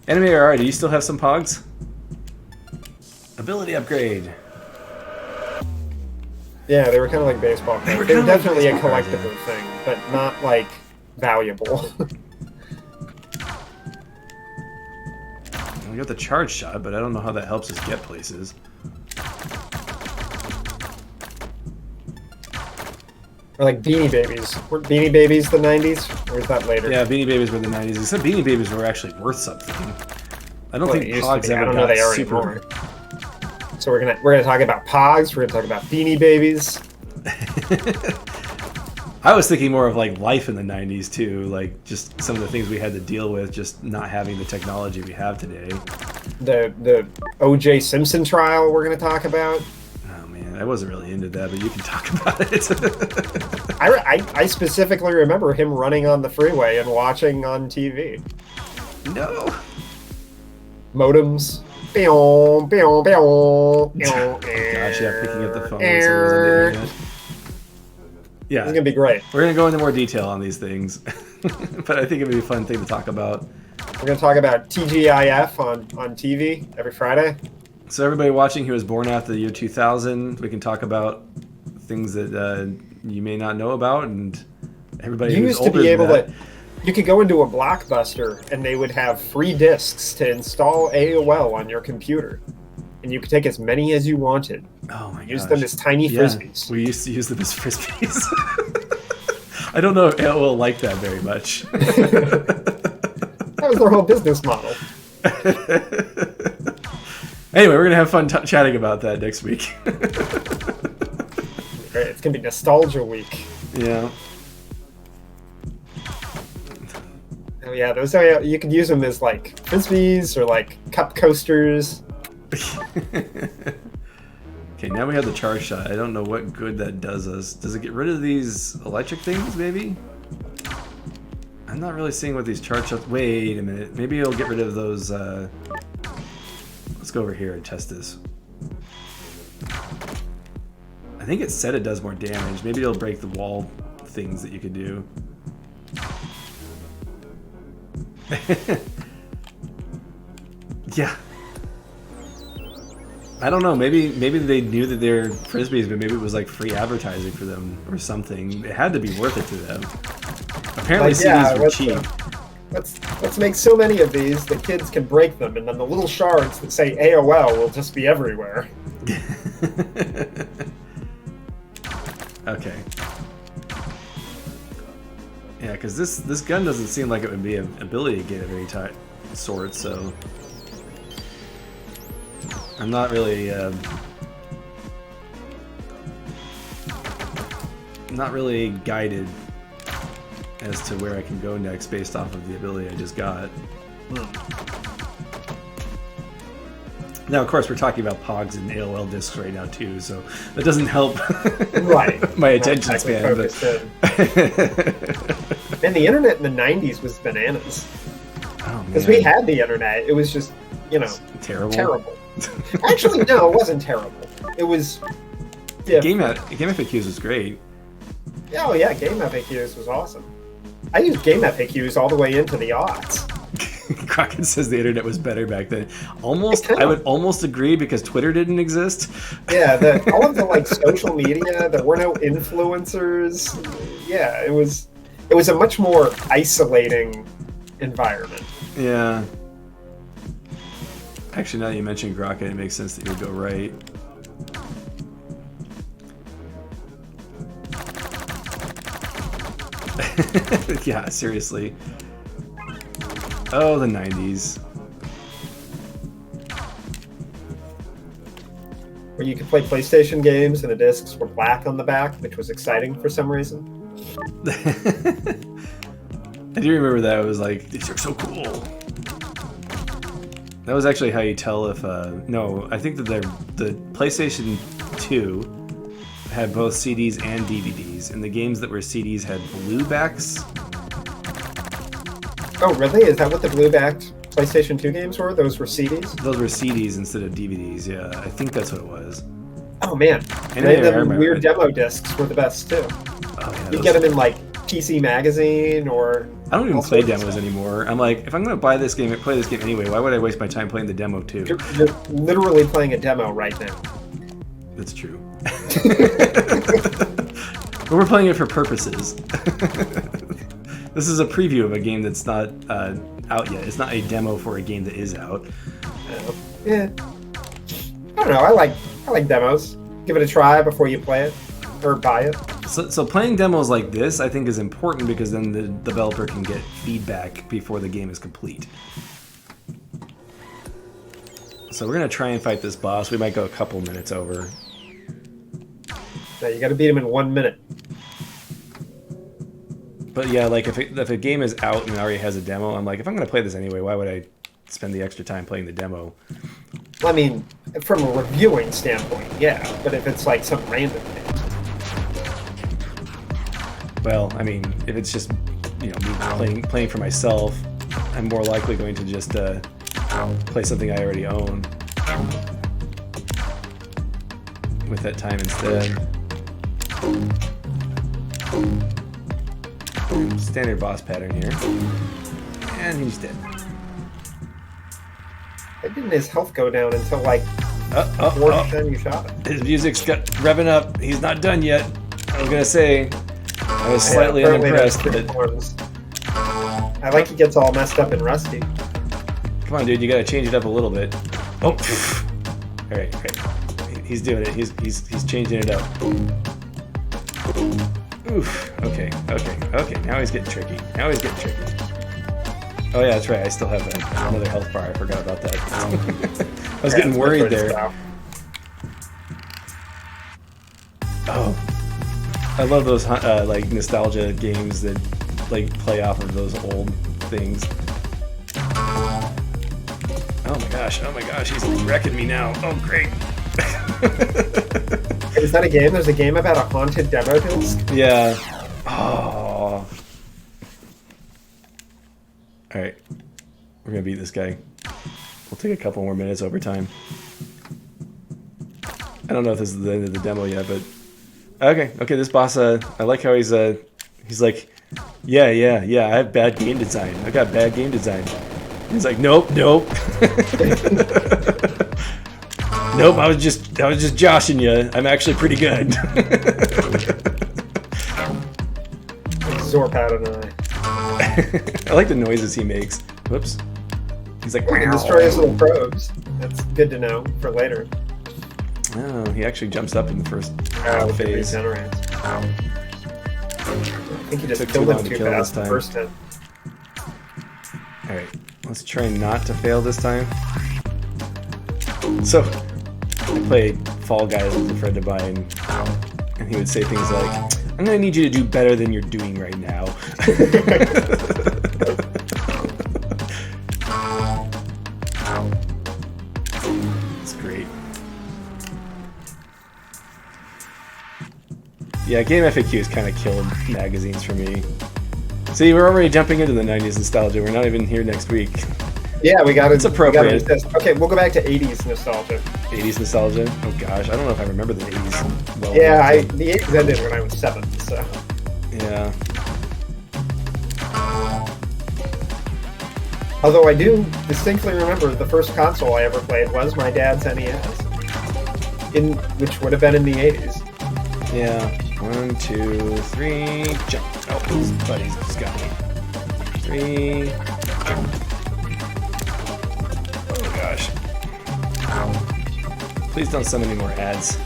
Anime RR, do you still have some Pogs? Ability upgrade. Yeah, they were kind of like baseball cards. They were definitely a collectible thing, but not like valuable. We got the Char Shot, but I don't know how that helps us get places. Or like Beanie Babies. Were Beanie Babies the 90s? Or is that later? Yeah, Beanie Babies were the 90s. Except Beanie Babies were actually worth something. I don't think Pogs ever got they are super... anymore. So we're gonna talk about Pogs. We're gonna talk about Beanie Babies. I was thinking more of like life in the 90s too, like just some of the things we had to deal with, just not having the technology we have today. The O.J. Simpson trial we're gonna talk about. Oh man, I wasn't really into that, but you can talk about it. I specifically remember him running on the freeway and watching on TV. No. Modems. Oh gosh, yeah, picking up the phone when someone was on the internet. Yeah. It's gonna be great. We're gonna go into more detail on these things. But I think it'd be a fun thing to talk about. We're gonna talk about TGIF on TV every Friday. So everybody watching who was born after the year 2000, we can talk about things that you may not know about, and everybody You who's used to older be able than that. You could go into a Blockbuster and they would have free discs to install AOL on your computer. And you could take as many as you wanted. Oh my Use gosh. them as tiny frisbees. We used to use them as frisbees. I don't know if AOL liked that very much. That was their whole business model. Anyway, we're going to have fun chatting about that next week. It's going to be nostalgia week. Yeah. Oh yeah, those are, you could use them as like frisbees or like cup coasters. Okay, now we have the Char Shot. I don't know what good that does us. Does it get rid of these electric things, maybe? I'm not really seeing what these Char Shots... Wait a minute. Maybe it'll get rid of those... Let's go over here and test this. I think it said it does more damage. Maybe it'll break the wall things that you could do. Yeah. I don't know. Maybe they knew that they're frisbees, but maybe it was like free advertising for them or something. It had to be worth it to them. Apparently, CDs were cheap. Let's make so many of these that kids can break them, and then the little shards that say AOL will just be everywhere. Okay. Yeah, because this gun doesn't seem like it would be an ability to get of any sort, so I'm not really guided as to where I can go next based off of the ability I just got. Now, of course, we're talking about Pogs and AOL discs right now too, so that doesn't help Right. my attention span. But... And the internet in the 90s was bananas. Oh, because we had the internet. It was just, terrible. Actually, no, it wasn't terrible. It was... Game FAQs was great. Oh yeah, Game FAQs was awesome. I used Game FAQs all the way into the aughts. Crockett says the internet was better back then. I would almost agree because Twitter didn't exist. Yeah, all of the like social media, there were no influencers. Yeah, it was a much more isolating environment. Yeah. Actually, now that you mentioned Crockett, it makes sense that you would go right. Yeah, seriously. Oh, the 90s. Where you could play PlayStation games and the discs were black on the back, which was exciting for some reason. I do remember that. It was like, these are so cool. That was actually how you tell if... no, I think that the PlayStation 2 had both CDs and DVDs, and the games that were CDs had blue backs. Oh, really? Is that what the blue-backed PlayStation 2 games were? Those were CDs? Those were CDs instead of DVDs, yeah. I think that's what it was. Oh, man. And the weird demo discs were the best, too. Oh, yeah, you get them in, like, PC Magazine or... I don't even play demos anymore. I'm like, if I'm going to buy this game and play this game anyway, why would I waste my time playing the demo, too? You're literally playing a demo right now. That's true. But we're playing it for purposes. This is a preview of a game that's not out yet. It's not a demo for a game that is out. Yeah. I don't know. I like demos. Give it a try before you play it or buy it. So playing demos like this, I think, is important because then the developer can get feedback before the game is complete. So we're gonna try and fight this boss. We might go a couple minutes over. Now you got to beat him in 1 minute. But yeah, like if a game is out and already has a demo, I'm like, if I'm going to play this anyway, why would I spend the extra time playing the demo? I mean, from a reviewing standpoint, yeah. But if it's like some random thing. Well, I mean, if it's just me playing for myself, I'm more likely going to just play something I already own with that time instead. Standard boss pattern here. And he's dead. Why didn't his health go down until like the fourth time you shot him? His music's got revving up. He's not done yet. I was gonna say I was slightly unimpressed, but I like he gets all messed up and rusty. Come on, dude, you gotta change it up a little bit. Oh, all right. He's doing it. He's changing it up. Oof. Okay. Now he's getting tricky. Oh yeah, that's right. I still have another health bar. I forgot about that. I was getting worried there. Style. Oh, I love those like nostalgia games that like play off of those old things. Oh my gosh, he's wrecking me now. Oh great. Is that a game? There's a game about a haunted demo disc? Yeah. Oh. Alright. We're gonna beat this guy. We'll take a couple more minutes overtime. I don't know if this is the end of the demo yet, but okay, this boss, I like how he's like, yeah, I have bad game design. I got bad game design. He's like, nope. Nope, I was just joshing you. I'm actually pretty good. Zorpad and I like the noises he makes. Whoops. He's like, he can destroy his little probes. That's good to know for later. Oh, he actually jumps up in the first phase. I think he just Took killed too him long to too kill fast this the time. first time. Alright, let's try not to fail this time. So, I played Fall Guys with a friend of mine, and he would say things like, I'm gonna need you to do better than you're doing right now. It's great. Yeah, Game FAQ has kind of killed magazines for me. See, we're already jumping into the 90s nostalgia. We're not even here next week. Yeah, we got it. It's appropriate. Okay, we'll go back to 80s nostalgia. 80s nostalgia? Oh gosh, I don't know if I remember the 80s well. Yeah, the 80s ended when I was 7, so. Yeah. Although I do distinctly remember the first console I ever played was my dad's NES, which would have been in the 80s. Yeah. 1, 2, 3, jump. Oh, his buddies just got me. 3, jump. Oh gosh. Please don't summon any more ads.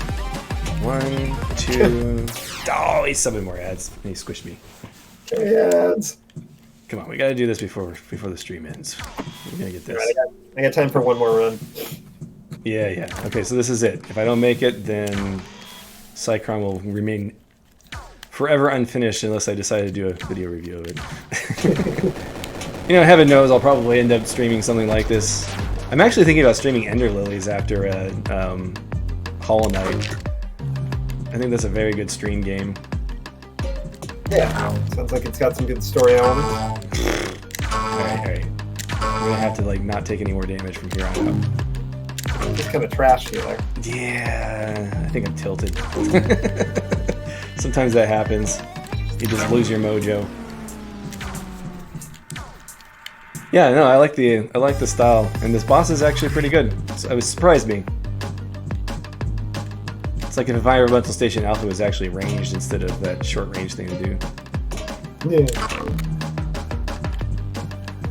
1, 2. Oh, he's summoned more ads. He squished me. Ads. Come on, we gotta do this before the stream ends. We're gonna get this. Right, I got time for one more run. Yeah. Okay, so this is it. If I don't make it, then Cycron will remain forever unfinished unless I decide to do a video review of it. You know, heaven knows I'll probably end up streaming something like this. I'm actually thinking about streaming Ender Lilies after Hollow Knight. I think that's a very good stream game. Yeah, sounds like it's got some good story elements. Alright. I'm gonna have to like not take any more damage from here on out. Just kind of trashed you there. Yeah, I think I'm tilted. Sometimes that happens. You just lose your mojo. Yeah, no, I like the style, and this boss is actually pretty good. So it surprised me. It's like if Environmental Station Alpha was actually ranged instead of that short range thing to do. Yeah.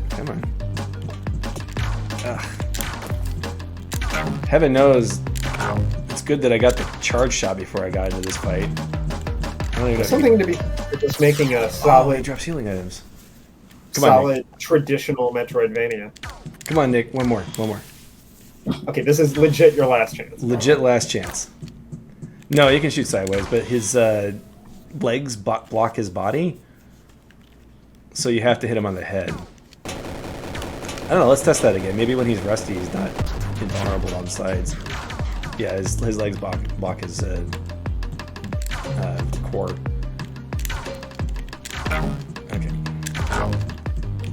Come on. Ugh. Heaven knows, it's good that I got the Charge Shot before I got into this fight. I don't even know Something to be for just making a Oh, he solid, drops healing items. Come on, Nick. traditional Metroidvania. Come on, Nick. One more. Okay, this is legit your last chance. Legit last chance. No, you can shoot sideways, but his legs block his body, so you have to hit him on the head. I don't know. Let's test that again. Maybe when he's rusty, he's not invulnerable on the sides. Yeah, his legs block his core. Okay. I'm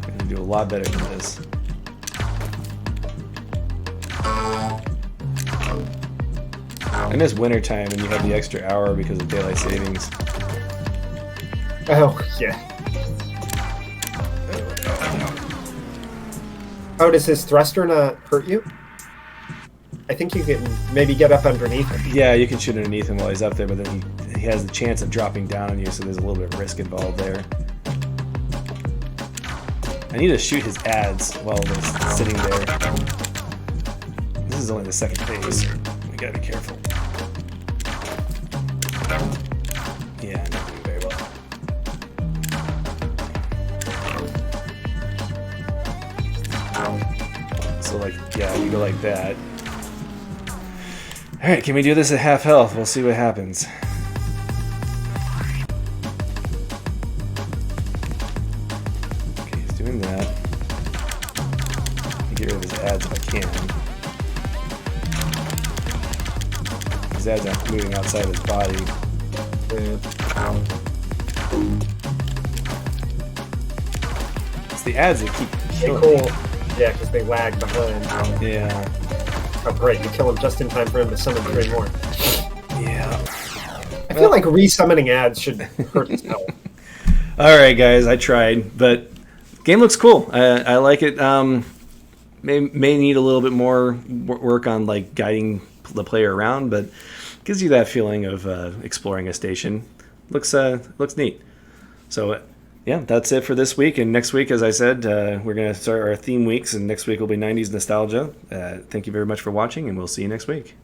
gonna do a lot better than this. I miss winter time and you have the extra hour because of daylight savings. Oh, yeah. Oh, does his thruster not hurt you? I think you can maybe get up underneath him. Yeah, you can shoot underneath him while he's up there, but then he has the chance of dropping down on you, so there's a little bit of risk involved there. I need to shoot his ads while they're sitting there. This is only the second phase. We gotta be careful. Yeah, not doing very well. So like, yeah, you go like that. Alright, can we do this at half health? We'll see what happens. Okay, he's doing that. Get rid of his ads if I can. His ads aren't moving outside his body. It's the ads that keep killing me. Yeah, because they lag behind. Yeah. Oh, great. You kill him just in time for him to summon 3 more. Yeah. I feel like resummoning ads should hurt his health. Alright, guys, I tried, but game looks cool. I like it. May need a little bit more work on like guiding the player around, but gives you that feeling of exploring a station. Looks neat. So yeah, that's it for this week. And next week, as I said, we're going to start our theme weeks, and next week will be 90s nostalgia. Thank you very much for watching, and we'll see you next week.